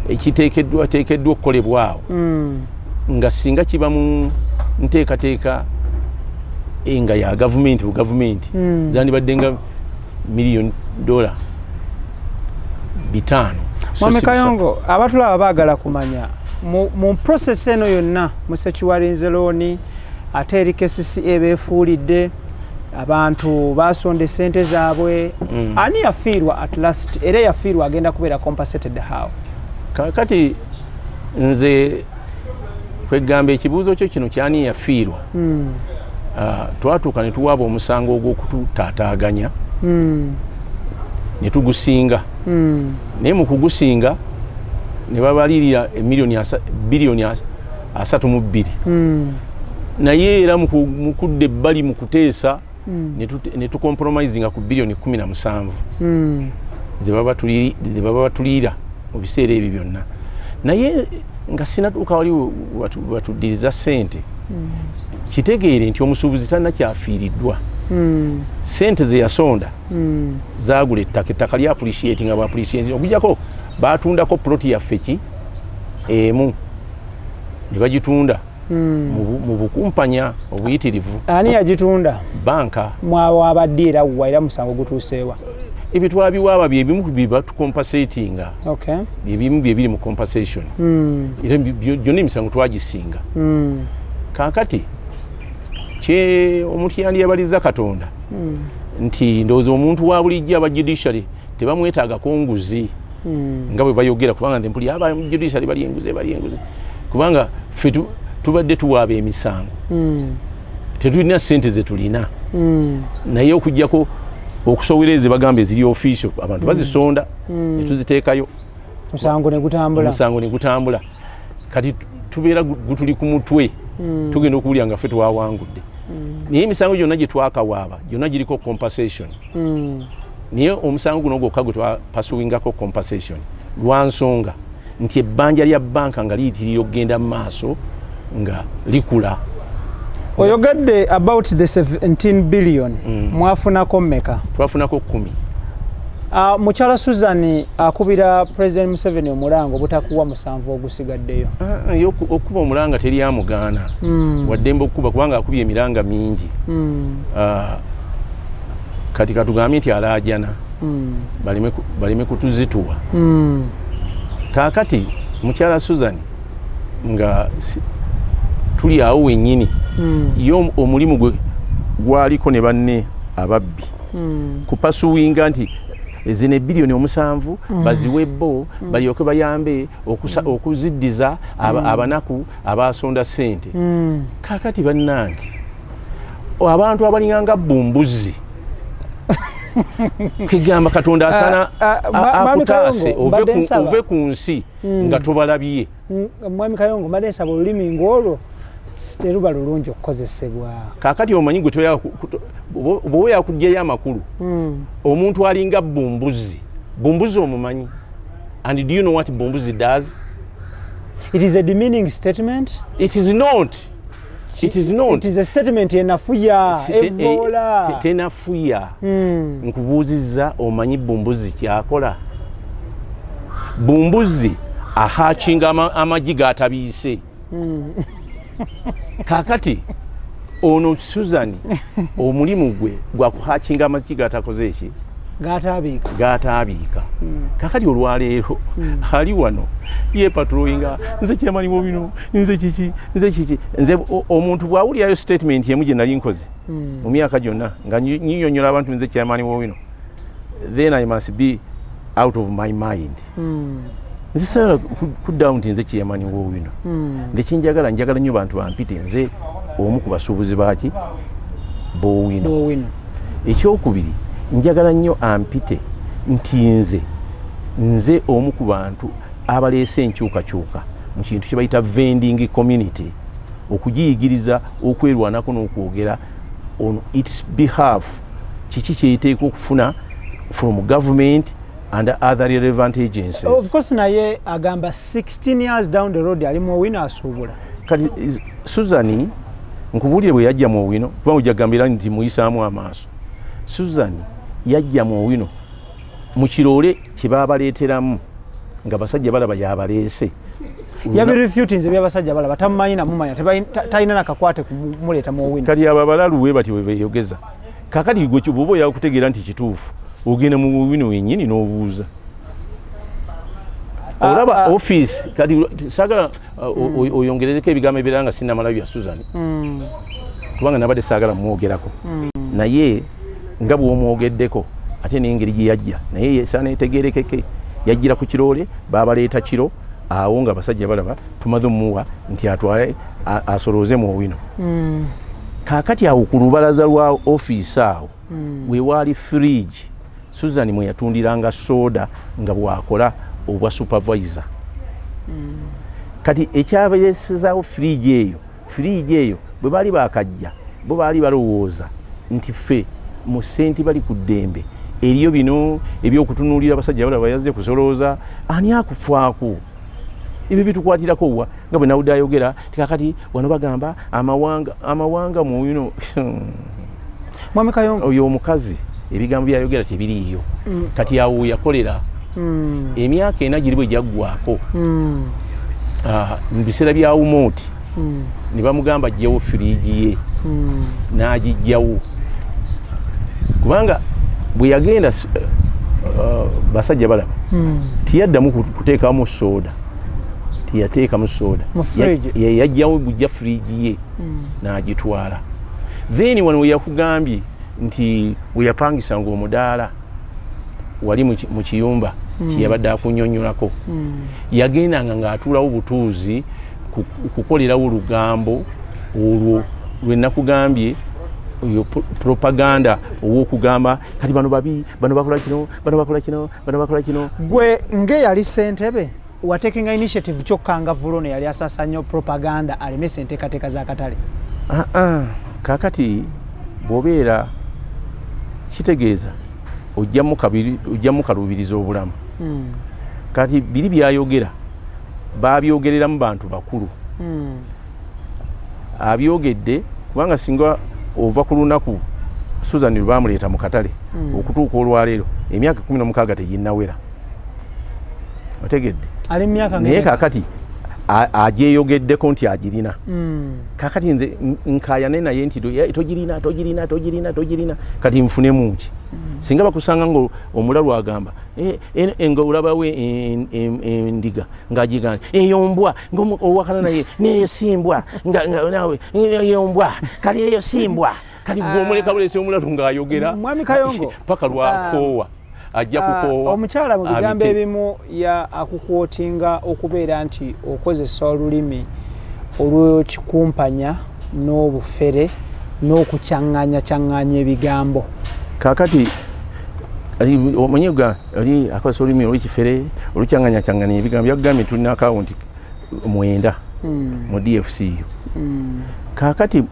ekiteekeddwa okukolebwawo nga singa kiba mu nteekateeka nga ya gavumenti zandibadde nga $5 Mwami Kayongo, abatulaba baagala kumanya mu process eno yonna musekiwalinze looni ate eri KCCA beefuulidde abantu basonde sente zaabwe ani yafiirwa at last era yafiirwa agenda kubeera compensated how? Kakati nze kwegamba ekibuuzo kyo kino kyani yafiirwa twatuuka ne tuwaaba omusango ogw'okututaataaganya ne tugusinga naye mu kugusinga ne babalirira biliyoni 32 naye era mu kudda ebbali mu kuteesa ne tucompromisinga ku biliyoni 17 ze baba batulira mu biseera ebyo byonna naye nga sinatuuka wali batuddiriza ssente kitegeere nti omusuubuzi tannakyafiiriddwa sente ze yasonda zaagula ettaka lya appreciating aba appreciating okujjako baatundako ploti yaffe ki emu ne bagitunda mu bukumpanya obuyitirivu. Ani yagitunda? Banka. Mwawa abaddiira waira musango gutuuseewa? Ebyo twabiwaaba bye bimu biba tucompensatinga. Okay. Bye bimu bye biri mu compensation. Era byonna emisango twagisinga. Kaakati omuntu yandiyabaliza Katonda nti ndowooza omuntu wa bulijjo aba judiciary tebamwetaagako nguzi nga bwe bayogera kubanga nze mpulira aba judiciary bali enguzi kubanga ffe tubadde tuwaaba emisango tetulina ssente ze tulina naye okujjako okusowereza bagamba eziri official abantu bazisonda ne tuziteekayo omusango ne gutambula kati tubeera gutuli ku mutwe tugenda okuwulira nga ffe twawangudde naye emisango gyonna gye twakawaaba gyonna giriko compensation naye omusango guno gwokka gwe twapasuwingako compensation lwa nsonga nti ebbanja lya banka nga liyitirira okugenda mu maaso nga likula. Oyogedde about the 17 billion mwafunako mmeka? Twafunako 10. Mukyala Susan akubira President Museveni omulango butakuwa 7 ogusigaddeyo. Okuba omulanga teri amugaana waddembe okuba kubanga akubye emiranga mingi. Kati katugambye nti alaajana baleme kutuzituwa. Kaakati mukyala Susan nga tuli awo wennyini yo omulimu gwe gwaliko ne banne ababbi kupasuwinga nti zine biliyoni 7 baziwe bo balyoke bayambe okuziddiza abanaku abasonda sente. Kakati bannange abantu abalinganga bumbuzi kigamba Katonda asana akutaase ove ku nsi nga tobalabye. Mwami Kayongo madensaba olulimi ng'olwo teruba lulungi okukozesebwa. Kaakati omanyi gwe bwe yakugyayo amakulu omuntu alinga bumbuzi omumanyi. And do you know what bumbuzi does? It is a demeaning statement. It is not. It is not. It is a statement enafuya evola tenafuya. Nkubuuzizza omanyi bumbuzi kyakola? Bumbuzi ahakinga amagi gatabiise. Kakati ono Susan omulimu gwe gwa kuhakinga amagi gatakoze eki gatabiika. Kakati olwaleero ali wano ye patrollinga nze kyamani Owino nze kiki nze omuntu bwawulirayo statement yemu gye nali nkoze mu myaka gyonna nga nyinyonyola abantu nze kyamani Owino, then I must be out of my mind. Nze sayagala kuddawo nti nze kyamani Owino ndekinjagala njagala nnyo bantu bampite nze omu ku basuubuzi baaki b'Owino. Ekyokubiri njagala nnyo ampite nti nze omu ku bantu abaleese enkyukakyuka mu kintu kye bayita vending community okugiyigiriza okwerwanako n'okwogera on its behalf kiki kyeyiteeka okufuna from government and other relevant agencies. Of course naye agamba 16 years down the road ali mu Owino asuubula. Kati Susan nkubuulire bwe yajja mu Owino kubanga ojja kugambira nti muyisaamu amaaso. Susan yajja mu Owino mu kirole kye baabaleeteramu nga basajja balaba yabaleese yabirefuting ebyabasajja balaba tamumanyi namumanya talina nakakwate kumuleeta mu Owino kati abo abalalu we bati webeyogeza kakati gwe bwoba yakutegeera nti kituufu ogenda mu Owino wennyini n'obuuza olaba office kati saagala oyongerezeko ebigambo ebirala nga sinnamala bya Susan kubanga nabadde saagala mwogerako naye nga bw'omwogeddeko ate n'engeri gye yajja naye esaana etegeerekeke yajjira ku kiroole baabaleeta kiro awo nga basajja balaba tumaze omuwa nti atwale asolooze mu Owino kaakati awo ku lubalaza lwa ofiisi awo wewaali fridge Susan mwe yatundiranga soda nga bwakola obwa supervisor kati ekyabeesezaawo fridge eyo bwe baali bakajja bo baali balowooza nti ffe mu ssenti bali ku ddembe eriyo bino ebyokutunuulira abasajja balaba yazze kusolooza ani akufaako ebyo bitukwatirako wa nga bwe nawudde ayogera tikakati wano bagamba amawanga mu Owino Mwami Kayongo oyo omukazi ebigambo byayogera tebiriiyo kati awo yakolera emyaka ena giri bwe gyaggwako mu biseera bya Umoti ne bamugamba ajjawo firiigi ye n'agijjawo kubanga bwe yagenda basajja balaba tiyaddamu kuteekamu soda tiyateekamu soda yajjawo bujja firiigi ye n'agitwala then wano we yakugambye nti we yapangisanga omudaala wali mu kiyumba kyeyabadde akunyonyolako yagendanga ng'atuulawo butuuzi kukolerawo olugambo olwo lwe nakugambye oyo propaganda ow'okugamba kati bano babi bano bakola kino bano bakola kino bano bakola kino gwe ng'eyali ssentebe watekinga initiative kyokka Vulono yali asasanya propaganda aleme senteekateeka z'akatale kaakati bw'obeera kitegeeza ojjamu kalubiriza obulamu kati biri byayogera babyogereramu bantu bakulu abyogedde kubanga singa ova ku lunaku Susan lwe bamuleeta mu katale okutuuka olwaleero emyaka 16 teginnawera otegedde ali myaka naye kaakati agyeyogeddeko nti agirina kaakati nze nkaayane naye nti togirina kati nfunemu nki singa bakusanga nga omulalu agamba nga olabawo endiga ng'agigana eyo mbwa owakana naye neyo simbwa nawe eyo mbwa kali eyo simbwa kati gw'omuleka bulese omulalu ng'ayogera Mwami Kayongo paka lwakoowa ajja kukoowa omukyala mu bigambo ebimu ya akukwotinga okubeera nti okozesa olulimi olw'ekikumpanya n'obufere n'okucyaŋŋanya ebigambo kaakati omanyiga ali akozesa olulimi olw'ekifere olucyaŋŋanya ebigambo yakugambye tulina akawunti 9 mu DFCU kaakati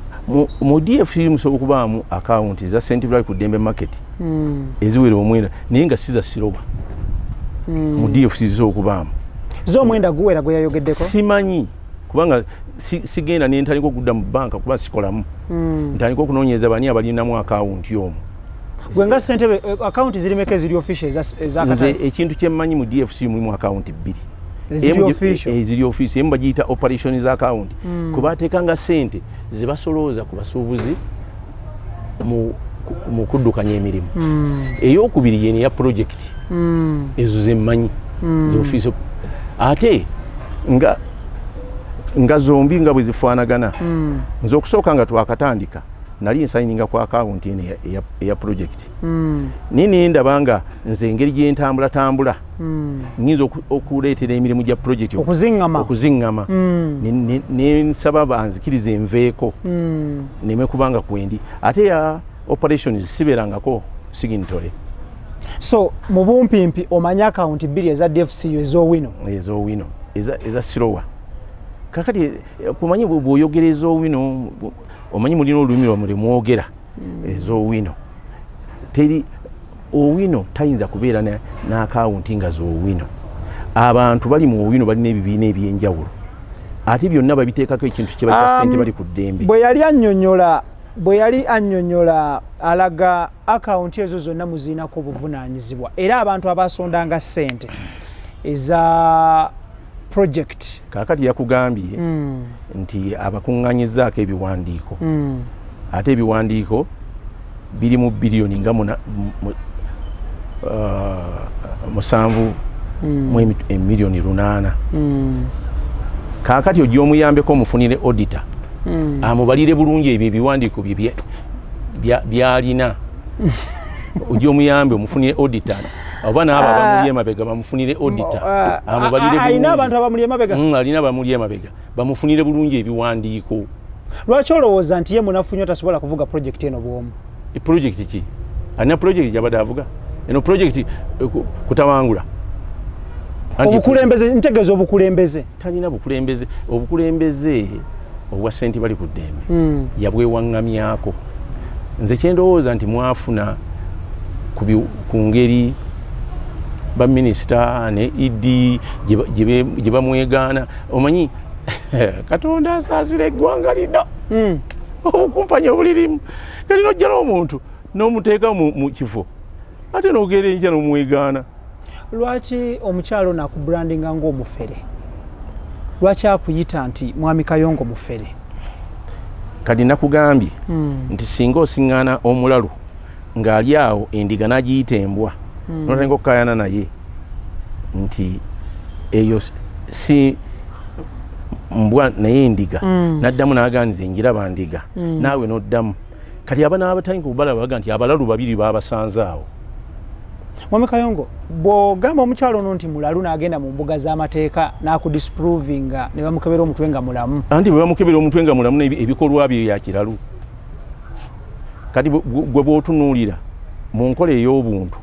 mu DFCU musobola okubaamu akawunti za St. Bradley ku Dembe Market eziwera omwenda naye nga si za siroba mu DFCU zisobola okubaamu z'omwenda guwera gwe yayogeddeko simanyi kubanga sigenda nentandika okudda mu banka kuba sikolamu ntandika okunoonyereza bani abalinamu akawunti omwo gwe nga ssentebe akawunti zirimeka eziri official ezakatale ekintu kyemmanyi mu DFCU mulimu akawunti 2 eziri official emu bagiyita operation za akawunti kuba ateekanga ssente zibasolooza ku basuubuzi mu kuddukanya emirimu ey'okubiri yene ya project ezo zemmanyi z'official ate nga zombi nga bwe zifaanagana nze okusooka nga twakatandika nali nsayininga ku akawunti eno eya project nini ndabanga nze engeri gyentambula nyinza okuleetera emirimu gya project okuziŋŋama nensaba banzikiriza enveeko neme kubanga kwendi ate ya operations siberangako signatory so mu bumpimpi omanya akawunti 2 eza DFCU ez'Owino eza sirowa kakati kumanyi bw'oyogera ez'Owino omanyi mulina olulimi lwammwe lwe mwogera ez'Owino teri Owino tayinza kubeera n'akawunti nga z'Owino abantu bali mu Owino balina ebibiina ebyenjawulo ate byonna babiteekako ekintu kye bayita ssente bali ku ddembe bwe yali annyonnyola bwe yali annyonnyola alaga akawunti ezo zonna muziinako obuvunaanyizibwa era abantu abasondanga ssente eza project kaakati yakugambye nti abakuŋŋaanyizaako ebiwandiiko ate ebiwandiiko biri mu biliyoni nga 7 miliyoni 8 kaakati ojja omuyambeko omufunire auditor amubalire bulungi ebyo ebiwandiiko byalina ojja omuyambe omufunire auditor oba naabo abamuli emabega bamufunire auditor amubalire bulungi. Alina abantu abamuli emabega? Alina abamuli emabega bamufunire bulungi ebiwandiiko. Lwaki olowooza nti ye munafu nnyo tasobola kuvuga project eno bw'omu? Project ki? Alina project gy'abadde avuga? Eno project kutawangula. Obukulembeze, ntegeeza obukulembeze. Talina bukulembeze. Obukulembeze obwa ssente bali ku ddembe yabwewaŋŋamyako. Nze kyendowooza nti mwafuna ku ngeri baminisita ne idi gye bamwegaana. Omanyi Katonda asaasira eggwanga lino okumpanya obulirimu kati nojja n'omuntu n'omuteeka mu kifo ate n'ogera enkya n'omwegaana. Lwaki omukyalo nakubrandinga ng'omufere? Lwaki akuyita nti mwami Kayongo mufere? Kati nakugambye nti singa osiŋŋaana omulalu ng'ali awo endiga n'agiyita embwa notenga okukaayana naye nti eyo si mbwa naye endiga n'addamu n'aganiza enjiraba ndiga naawe n'oddamu. Kati aba n'abatandika okubalaba baga nti abalalu babiri baabasanze awo. Mwami Kayongo, bw'ogamba omukyalo ono nti mulalu n'agenda mu mbuga z'amateeka n'akudisprovinga ne bamukebera omutwe nga mulamu. Anti bwe bamukebera omutwe nga mulamu ebikolwa bye ya kiralu. Kati gwe bw'otunuulira mu nkola ey'obuntu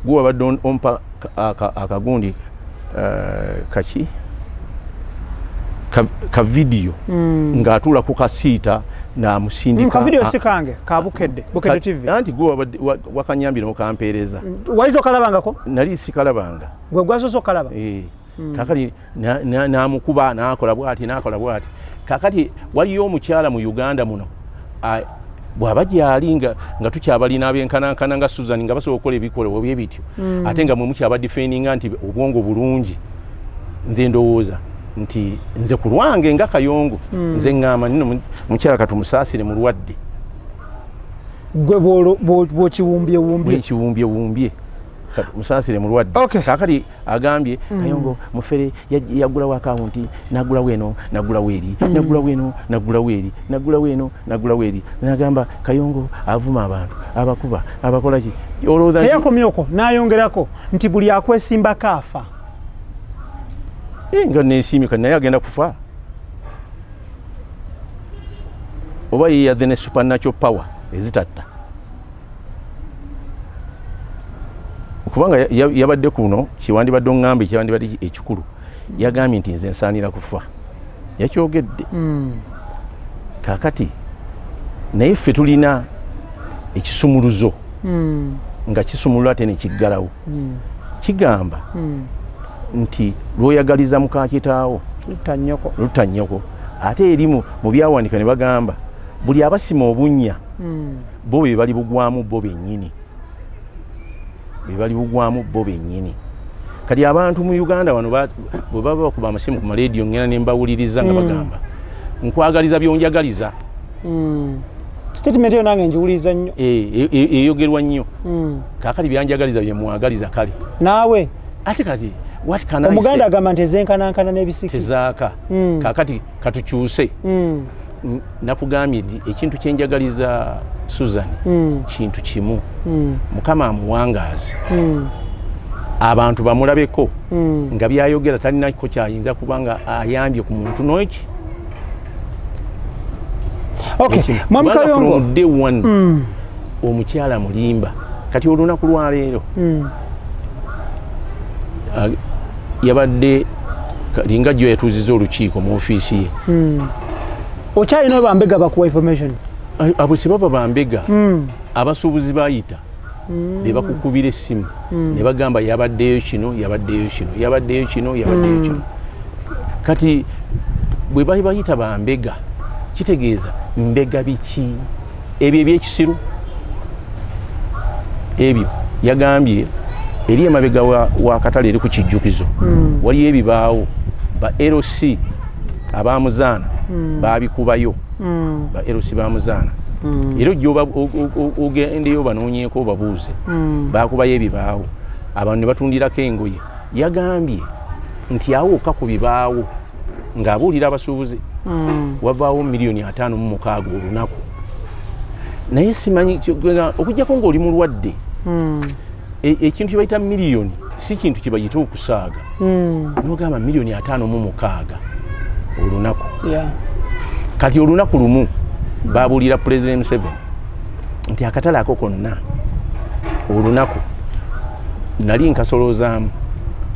gwe wabadde ompa akagundi kaki ka video ng'atuula ku kasiita n'amusindika. Ka video si kange ka Bukedde TV. Anti gwe wakanyambira okampeereza. Wali tokalabangako? Nali sikalabanga. Gwe gwasoose okalaba? Kakati n'amukuba n'akola bw'ati n'akola bw'ati. Kakati waliyo omukyala mu Uganda muno bw'aba gyali nga tukyabalina abenkanankana nga Susan nga basobola okukola ebikolwa bye bityo ate nga mwe mukyaba defendinga nti obwongo bulungi. Nze ndowooza nti nze ku lwange nga Kayongo nze ŋŋamba nino mukyala katumusaasire mulwadde. Gwe bw'okiwumbye musaasire mulwadde. Kaakati agambye Kayongo mufere yagulawo akawunti n'agulawo eno n'agulawo eri n'agulawo eno n'agulawo eri n'agulawo eno n'agulawo eri. N'agamba Kayongo avuma abantu abakuba abakola ki. Teyakomyeko n'ayongerako nti buli akwesimba kaafa. Nga neesimika naye agenda kufa. Oba ye yadde ne supernatural power ezitatta. Kubanga yabadde kuno kiwandibadde oŋŋambe kiwandibadde ekikulu yagambye nti nze nsaanira kufa. Yakyogedde. Kaakati naye ffe tulina ekisumuluzo nga kisumulula ate ne kiggalawo. Kigamba nti lw'oyagaliza mukaakitaawo lutta nnyoko. Ate erimu mu byawandika ne bagamba buli abasima obunnya bo be bali bugwamu bo bennyini. Kati abantu mu Uganda wano bwe baba bakuba amasimu ku maleediyo ngena ne mbawuliriza nga bagamba nkwagaliza byonjagaliza. Statement yo nange njiwuliza nnyo. Eyogerwa nnyo. Kaakati byanjagaliza bye mwagaliza kale. Naawe ate kati what can I say? Omuganda agamba nti ezenkanankana n'ebisiki. Tezaaka. Kaakati katukyuse. Nakugambye ekintu kyenjagaliza Susan kintu kimu. Mukama amuwangaaze. Abantu bamulabeko nga byayogera talinako kyayinza kubanga ayambye ku muntu noki. Mwami Kayongo from day one omukyala mulimba. Kati olunaku lwaleero yabadde linga jjo yatuuziza olukiiko mu ofiisi ye. Okyalina bambega bakuwa information? Abo si baba bambega. Abasuubuzi bayita be bakukubira essimu ne bagamba yabaddeyo kino. Kati bwe bali bayita bambega kitegeeza mbega biki ebyo ebyekisiru ebyo yagambye eri emabega wa katale eri ku kijjukizo waliyo ebibaawo ba LC abamuzaana babikubayo ba LC bamuzaana era ojja ogendeyo banoonyeeko babuuze bakubayo ebibaawo abantu ne batundirako engoye yagambye nti awuka ku bibaawo ng'abuulira abasuubuzi wavaawo $5,600,000 olunaku naye simanyi okujjako ng'oli mulwadde ekintu kye bayita miliyoni si kintu kye bayita okusaaga nogamba $5,600,000 olunaku kati olunaku lumu babuulira President Museveni nti akatale ako konna olunaku nali nkasoloozaamu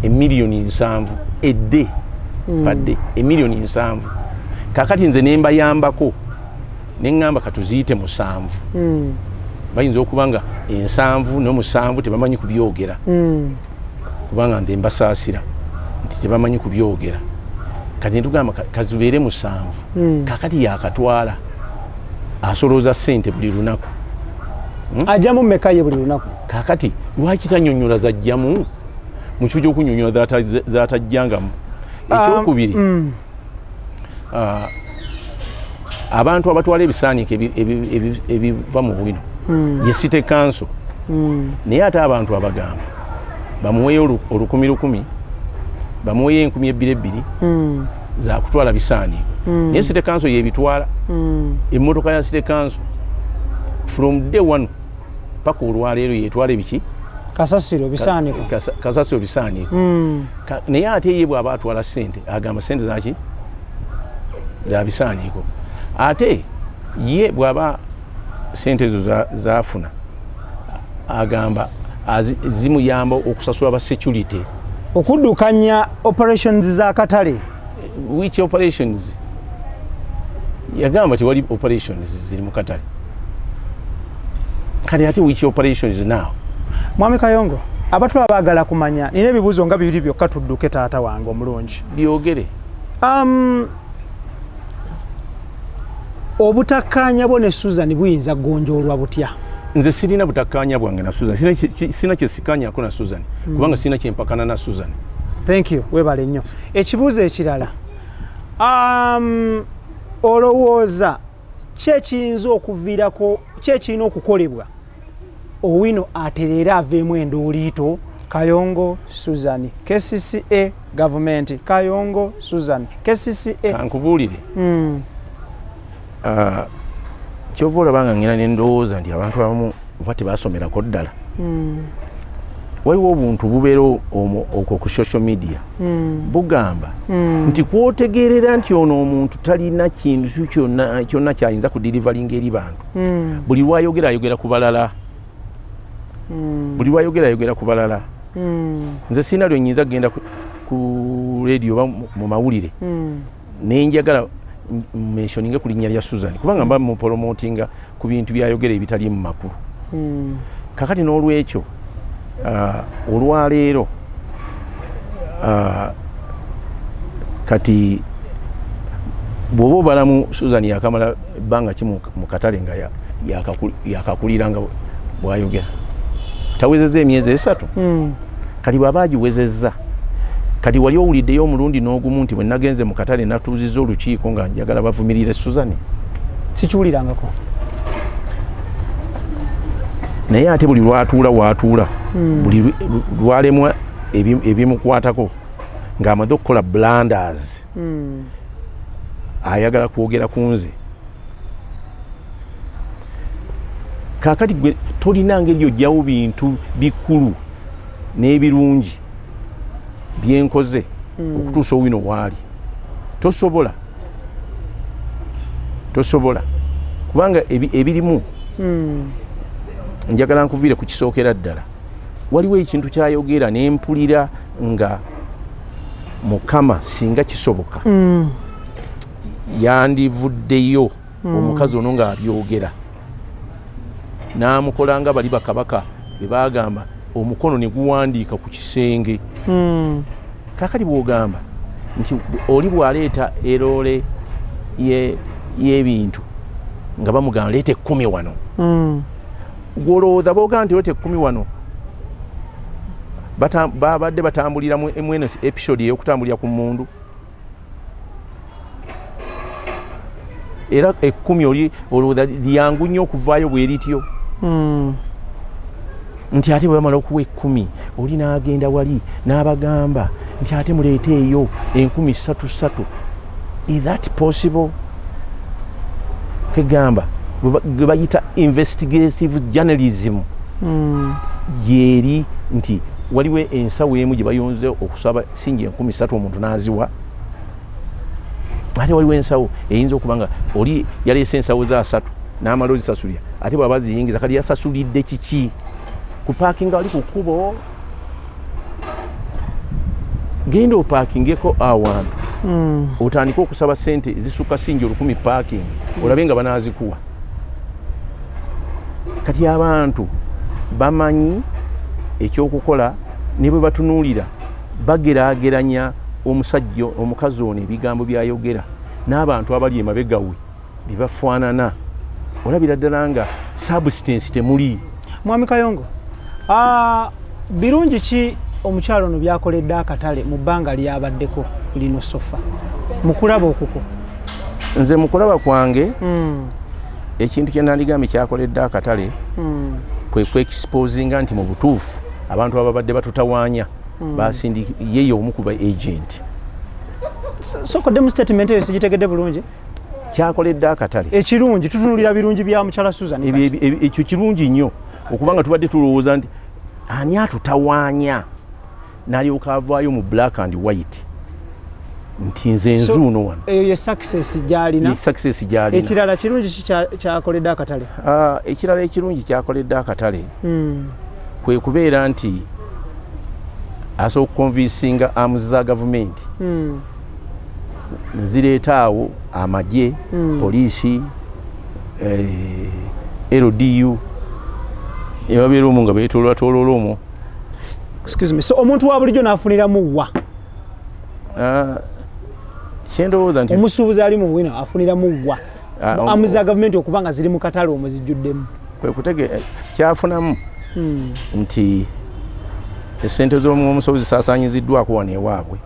$7,000,000 edde padde $7,000,000 kakati nze ne mbayambako ne ŋŋamba katuziyite 7 bayinza okuba nga 7 ne 7 tebamanyi kubyogera kubanga nze mbasaasira nti tebamanyi kubyogera kati netugamba kazibeere 7 kakati yakatwala asolooza ssente buli lunaku ajjamu mmeka ye buli lunaku kakati lwaki tanyonyola zajjamu mu kifo ky'okunyonyola zatajjangamu ekyokubiri abantu abatwala ebisaaniiko ebiva mu Owino ye City Council naye ate abantu abagamba bamuweeyo 10,000 bamuweeyo 2,200 za kutwala bisaaniiko naye City Council yebitwala emmotoka ya City Council from day 1 paka olwaleero yetwala ebiki kasasiro bisaaniiko kasasiro bisaaniiko naye ate ye bw'aba atwala ssente agamba ssente zaki za bisaaniiko ate ye bw'aba ssente ezo zafuna agamba zimuyamba okusasula ba security okuddukanya operations za katale which operations yagamba tewali operations ziri mu katale kale ate which operations now Mwami Kayongo abatu abaagala kumanya nina ebibuuzo nga bibiri byokka tudduke taata wange omulungi byogere obutakkaanya bwo ne Susan buyinza gonjoolwa butya nze sirina butakkaanya bwange na Susan sina kyesikkaanyako na Susan kubanga sina kyempakana na Susan. Thank you webale nnyo. Ekibuuzo ekirala olowooza kyekiyinza okuviirako kyekirina okukolebwa Owino atereera aveemu endooliito Kayongo Susan KCCA government Kayongo Susan KCCA kankubuulire kyova olabanga ngina nendowooza nti abantu abamu oba tebasomerako ddala waliwo obuntu bubeera okwo ku social media bugamba nti kwotegeerera nti ono omuntu talina kintu kyonna kyayinza kudirivalinga eri bantu buli lwayogera ayogera ku balala buli lwayogera ayogera ku balala nze sina lwe nnyinza kugenda ku radio oba mu mawulire nenjagala mentioninga ku linnya lya Susan kubanga mba mu promotinga ku bintu byayogera ebitali mu makulu kakati n'olwekyo olwaleero kati bw'oba obalamu Susan yakamala ebbanga ki mu katale nga yakakuliranga bwayogera tawezezza emyezi 3 kati bw'aba agiwezezza kati wali owuliddeyo omulundi n'ogumu nti bwe nagenze mu katale natuuzizza olukiiko nga njagala bavumirire Susan sikiwulirangako naye ate buli lwatuula waatuula buli lwalemwa ebimukwatako ng'amaze okukola blunders ayagala kwogera ku nze kaakati gwe tolina ngeri ojjawo bintu bikulu n'ebirungi byenkoze okutuusa Owino waali tosobola kubanga ebirimu njagala nkuviire ku kisookera ddala waliwo ekintu kyayogera nempulira nga Mukama singa kisoboka yandivuddeyo omukazi ono ng'abyogera n'amukola nga bali bakabaka be bagamba omukono ne guwandiika ku kisenge kakati bw'ogamba nti oli bw'aleeta eroole y'ebintu nga bamugamba leeta 10 wano gwolowooza boogamba nti leeta 10 wano babadde batambulira mweno episode ey'okutambulira ku mmundu era 10 oli olowooza lyangu nnyo okuvaayo bwe lityo nti ate bwe bamala okuwa 10 oli n'agenda wali n'abagamba nti ate muleeteeyo 13,000 is that possible kegamba gwe bayita investigative journalism yeeri nti waliwo ensawo emu gye bayonze okusaba singi 13,000 omuntu n'aziwa ate waliwo ensawo eyinza okuba nga oli yaleese ensawo za 3 n'amala ozisasulira ate bw'aba ziyingiza kali yasasulidde kiki ku paakinga wali ku kkubo genda opaakingeko awantu otandika okusaba sente zisukka singi 10,000 paaking olabe nga banaazikuwa kati abantu bamanyi ekyokukola ne bwe batunuulira bageraageranya omusajja omukazi ono ebigambo byayogera n'abantu abali emabega we bye bafaanana olabira ddala nga substance temuli. Mwami Kayongo, birungi ki omukyalo ono byakoledde akatale mu bbanga lyabaddeko lino sofa mukulaba okuko? Nze mukulaba kwange ekintu kye nandigambe kyakoledde akatale kwe exposinga nti mu butuufu abantu ababadde batutawaanya basindi yeye omu ku ba agent. So kodde statement eyo sigitegedde bulungi? Kyakoledde akatale ekirungi tutunulira birungi bya mukyala Susan ekyo kirungi nnyo okubanga tubadde tulowooza nti ani atutawaanya n'alyoka avaayo mu black and white nti nze nzuuno wano. Eyo ye success gy'alina. Success gy'alina. Ekirala kirungi kyakoledde akatale? Ekirala ekirungi kyakoledde akatale kwe kubeera nti asobola okukonvinsinga arms za gavumenti zireeta awo amagye poliisi LDU ebabeera omu nga beetoolwatooloola omwo. Excuse me, so omuntu wa bulijjo n'afuniramu wa? Kyendowooza nti omusuubuzi ali mu Owino afuniramu wa? Arms za gavumenti okuba nga ziri mu katale omwo zijjuddemu. Kwe kutege kyafunamu nti esente z'omusobozi zisaasaanyiziddwako wano ewaabwe.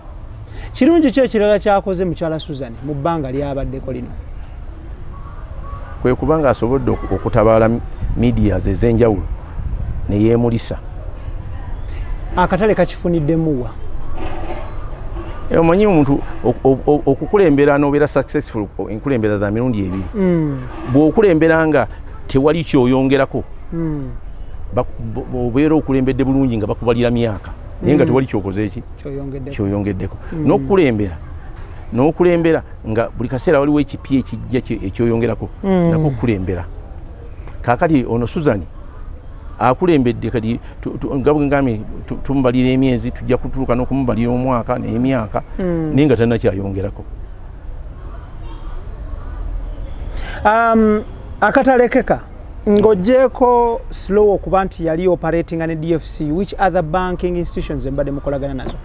Kirungi ki ekirala kyakoze mukyala Susan mu bbanga lyabaddeko lino? Kwe kubanga asobodde okutabaala medias ez'enjawulo ne yeemulisa. Akatale kakifuniddemu wa? Omanyi omuntu okukulembera n'obeera successful enkulembera za mirundi ebiri. Bw'okulembera nga tewali kyoyongerako obeera okulembedde bulungi nga bakubalira myaka naye nga tewali kyokoze eki kyoyongeddeko. N'okulembera nga buli kaseera waliwo ekipi ekijja ekyoyongerako nako okukulembera. Kaakati ono Susan akulembedde kati ngabwe tumubalira emyezi tujja kutuuka n'okumubalira omwaka n'emyaka naye nga talina kyayongerako. Akatale keka ng'oggyeko slow okuba nti yali operating ne DFC, which other banking institutions embadde mukolagana nazo?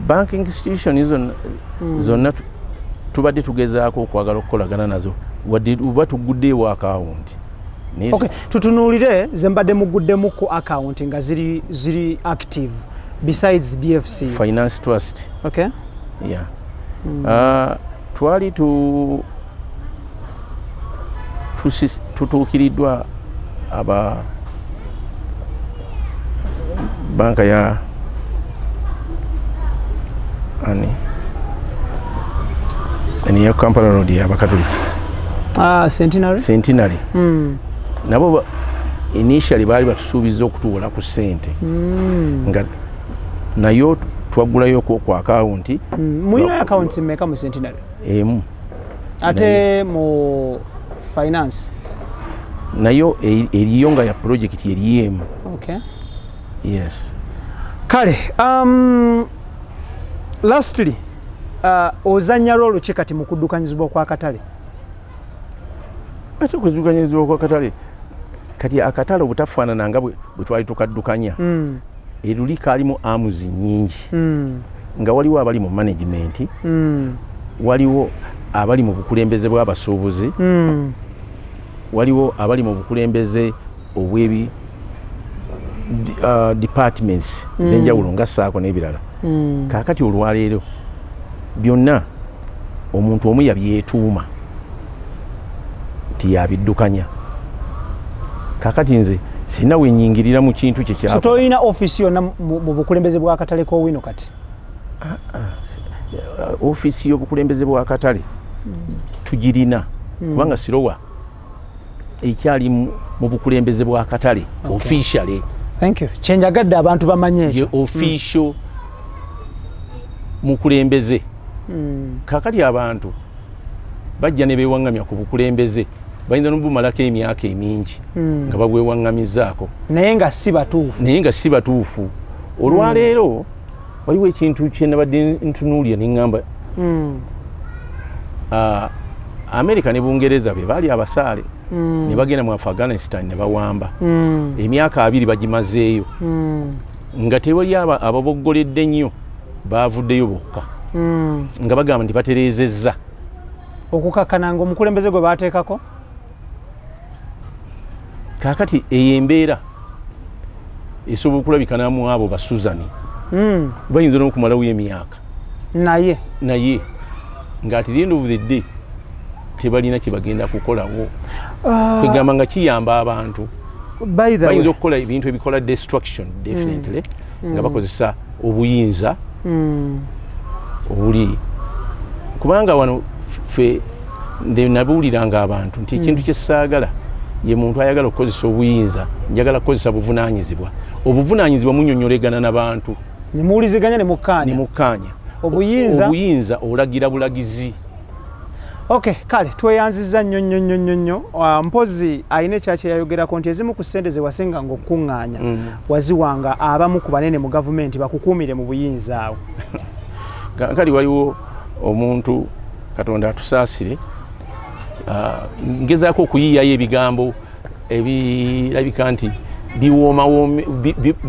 Banking institutions zonna tubadde tugezaako okwagala okukolagana nazo wadde uba tuguddeewo akawunti. Okay, tutunuulire ze mbadde muguddemu ku account nga ziri active besides DFC. Finance Trust. Okay. Yeah. Twali tutuukiriddwa aba banka ya ya Kampala Road y'Abakatoliki. Centenary. Nabo initially baali batusuubiza okutuwola ku ssente nga nayo twaggulayo ku akawunti. Muyina akawunti mmeka mu Centenary? Emu. Ate mu finance nayo eriyo nga ya project eriyemu. Okay. Yes. Kale, lastly, ozanya rolo ki kati mu kuddukanyizibwa kwa katale? Ate kuddukanyizibwa kwa katale kati akatale obutafaanana nga bwe twali tukaddukanya. Eruli kaalimu amuzi nnyingi nga waliwo abali mu management, waliwo abali mu bukulembeze bw'abasuubuzi, waliwo abali mu bukulembeze obwebi departments benjawulo nga saako n'ebirala kaakati olwaleero byonna omuntu omu yabyetuuma nti yabiddukanya kaakati nze sina wenyingirira mu kintu kye kyako. So toyina office yonna mu bukulembeze bw'akatale k'Owino kati? Office y'obukulembeze bw'akatale tugirina kubanga sirowa ekyali mu bukulembeze bw'akatale officially. Thank you. Kyenjagadde abantu bamanye ekyo. Official mukulembeze. Kakati abantu bajja ne beewaŋŋamya ku bukulembeze bayinza n'obumalako emyaka emingi nga babwewaŋŋamizaako naye nga si batuufu. Olwaleero waliwo ekintu kye nabadde ntunuulira ne ŋŋamba Amerika ne Bungereza be baali abasaale ne bagenda mu Afghanistan ne bawamba emyaka 2 bagimazeeyo nga tewali ababoggoledde nnyo baavuddeyo bokka nga bagamba nti batereezezza okukakkana ng'omukulembeze gwe baateekako. Kaakati eyo embeera esobola okulabikanamu abo ba Suzani bayinza n'okumalawo emyaka naye nga at the end of the day tebalina kye bagenda kukolawo kwegamba nga kiyamba abantu bayinza okukola ebintu ebikola destruction definitely nga bakozesa obuyinza obuli kubanga wano ffe nabuuliranga abantu nti ekintu kye saagala ye muntu ayagala okukozesa obuyinza njagala kukozesa buvunaanyizibwa. Obuvunaanyizibwa munyonyolegana n'abantu nemuwuliziganya ne mukkaanya obuyinza olagira bulagizi. Okay, kale tweyanziza nnyo mpozi ayina ekyakye yayogerako nti ezimu ku ssente ze wasinga ng'okuŋŋaanya waziwanga abamu ku banene mu gavumenti bakukuumire mu buyinza awo. Kali waliwo omuntu Katonda atusaasire ngezaako okuyiiyayo ebigambo ebirabika nti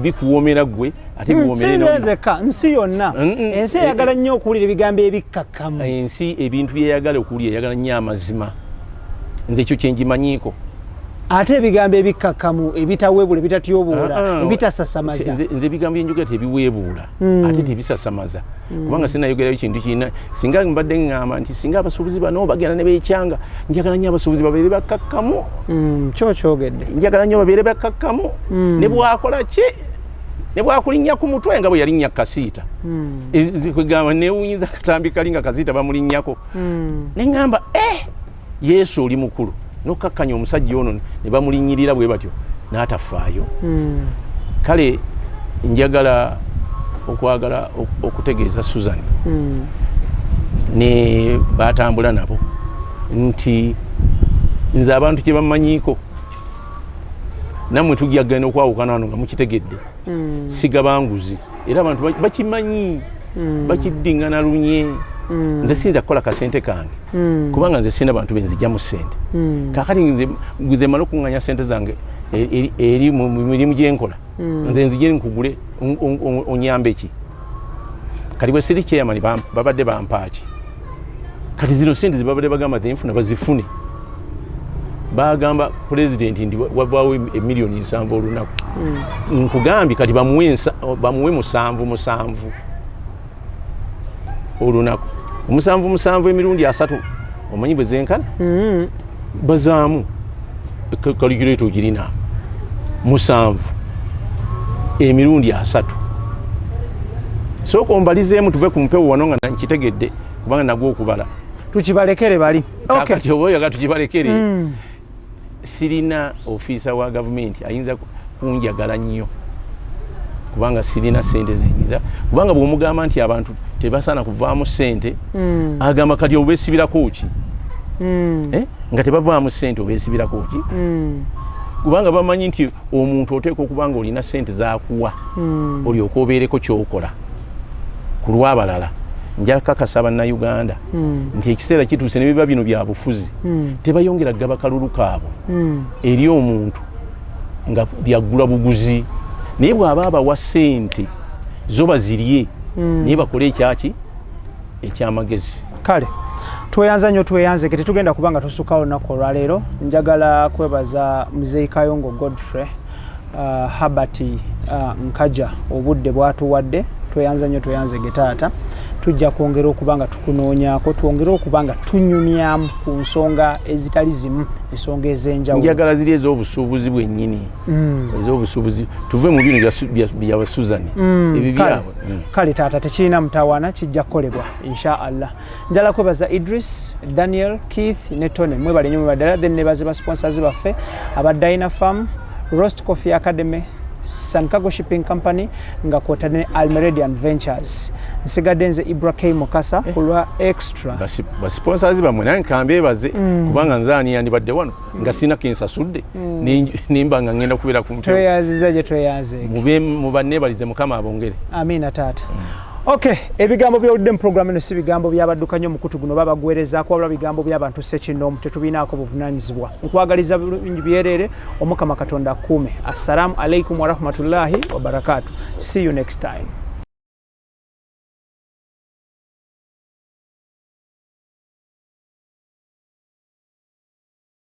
bikuwoomera ggwe ate biwoomerezeka nsi yonna. Ensi eyagala nnyo okuwulira ebigambo ebikkakkamu. Ensi ebintu byeyagala okuwulira eyagala nnyo amazima. Nze ekyo kye ngimanyiiko. Ate ebigambo ebikkakkamu ebitaweebula ebitatyoboola ebitasasamaza. Nze ebigambo byenjogera tebiweebuula ate tebisasamaza kubanga sinayogerayo kintu kirina singa mbadde ŋŋamba nti singa abasuubuzi bano bagenda ne beekyanga njagala nnyo abasuubuzi babeere bakkakkamu. Ky'okyogedde njagala nnyo babeere bakkakkamu ne bwakola ki ne bwakulinnya ku mutwe nga bwe yalinnya Kasiita kwegamba neewuunyiza katambi kali nga Kasiita bamulinnyako ne ŋŋamba Yesu oli mukulu n'okkakkanya omusajja ono ne bamulinnyirira bwe batyo n'atafaayo. Kale njagala okwagala okutegeeza Susan ne batambula nabo nti nze abantu kye bamanyiiko nammwe tujjagana okwawukana wano nga mukitegedde sigabanguzi era abantu bakimanyi bakiddingana lunye. Nze sinza kukola kasente kange kubanga nze sina bantu benzijjamu ssente kakati nze mala okuŋŋanya ssente zange eri mu mirimu gye nkola nze nzije nkugule onyambe ki kati bwe siri chairman babadde bampaaki kati zino ssente zebabadde bagamba zenfuna bazifune bagamba president ndi wavaawo emiliyoni 7 olunaku nkugambye kati bamuwe 7 olunaku 7 emirundi 3 omanyi bwe zenkana bazaamu calculator girina 7 emirundi 3 sooka ombalizeemu tuve ku mpewo wano nga nkitegedde kubanga nagwo okubala tukibalekere bali. Kati oboyaga tukibalekere sirina ofiisa wa gavumenti ayinza kunjagala nnyo kubanga sirina ssente zenyinza kubanga bw'omugamba nti abantu tebasaana kuvaamu ssente agamba kati obeesibirako ki nga tebavaamu ssente obeesibirako ki kubanga bamanyi nti omuntu oteeka okubanga olina ssente zaakuwa olyoka obeereko kyokola ku lw'abalala. Njala kakasa bannayuganda nti ekiseera kituuse ne biba bino bya bufuzi tebayongera gaba kalulu kaabo eri omuntu nga byaggula buguzi naye bw'aba abawa ssente zo bazirye naye bakole ekyaki ekyamagezi. Kale tweyanza nnyo tweyanzeke tetugenda kubanga tusukawo olunaku olwaleero. Njagala kwebaza muzeeyi Kayongo Godfrey Herbert Nkaja obudde bwatuwadde. Tweyanza nnyo tweyanzege taata. Tujja kwongera okubanga tukunoonyaako, twongere okubanga tunyumyamu ku nsonga ezitali zimu, ensonga ez'enjawulo. Njagala ziri ez'obusuubuzi bwennyini, ez'obusuubuzi tuve mu bino bya Suzan ebyo byabwe. Kale taata tekirina mutawaana, kijja kukolebwa insha Allah. Njala kwebaza Idris, Daniel, Keith ne Tony, mwebale nnyo mwebaddala. Then nebaze ba sponsors baffe aba Dynafam, Roast Coffee Academy, Sankago Shipping Company nga kwotane Almeredian Ventures. Nsigadde nze IBRAH Mukasa kulwa extra. Ba sponsors bamwe nange kambebaze kubanga nzaani yandibadde wano nga sina kinsasudde nimba nga ngenda kubeera ku mutwe. Tweyaziza gye tweyaze. Mubannebalize Mukama abongere. Amina taata. Okay, ebigambo by'oludde mu program eno si bigambo by'abadduka nnyo mukutu guno babagwerezaako wabula bigambo by'abantu ssekinoomu tetubiinaako buvunaanyizibwa. Nkwagaliza bulungi byerere, Omukama Katonda akuume. Assalamu alaikum wa rahmatullahi wa barakatuh. See you next time.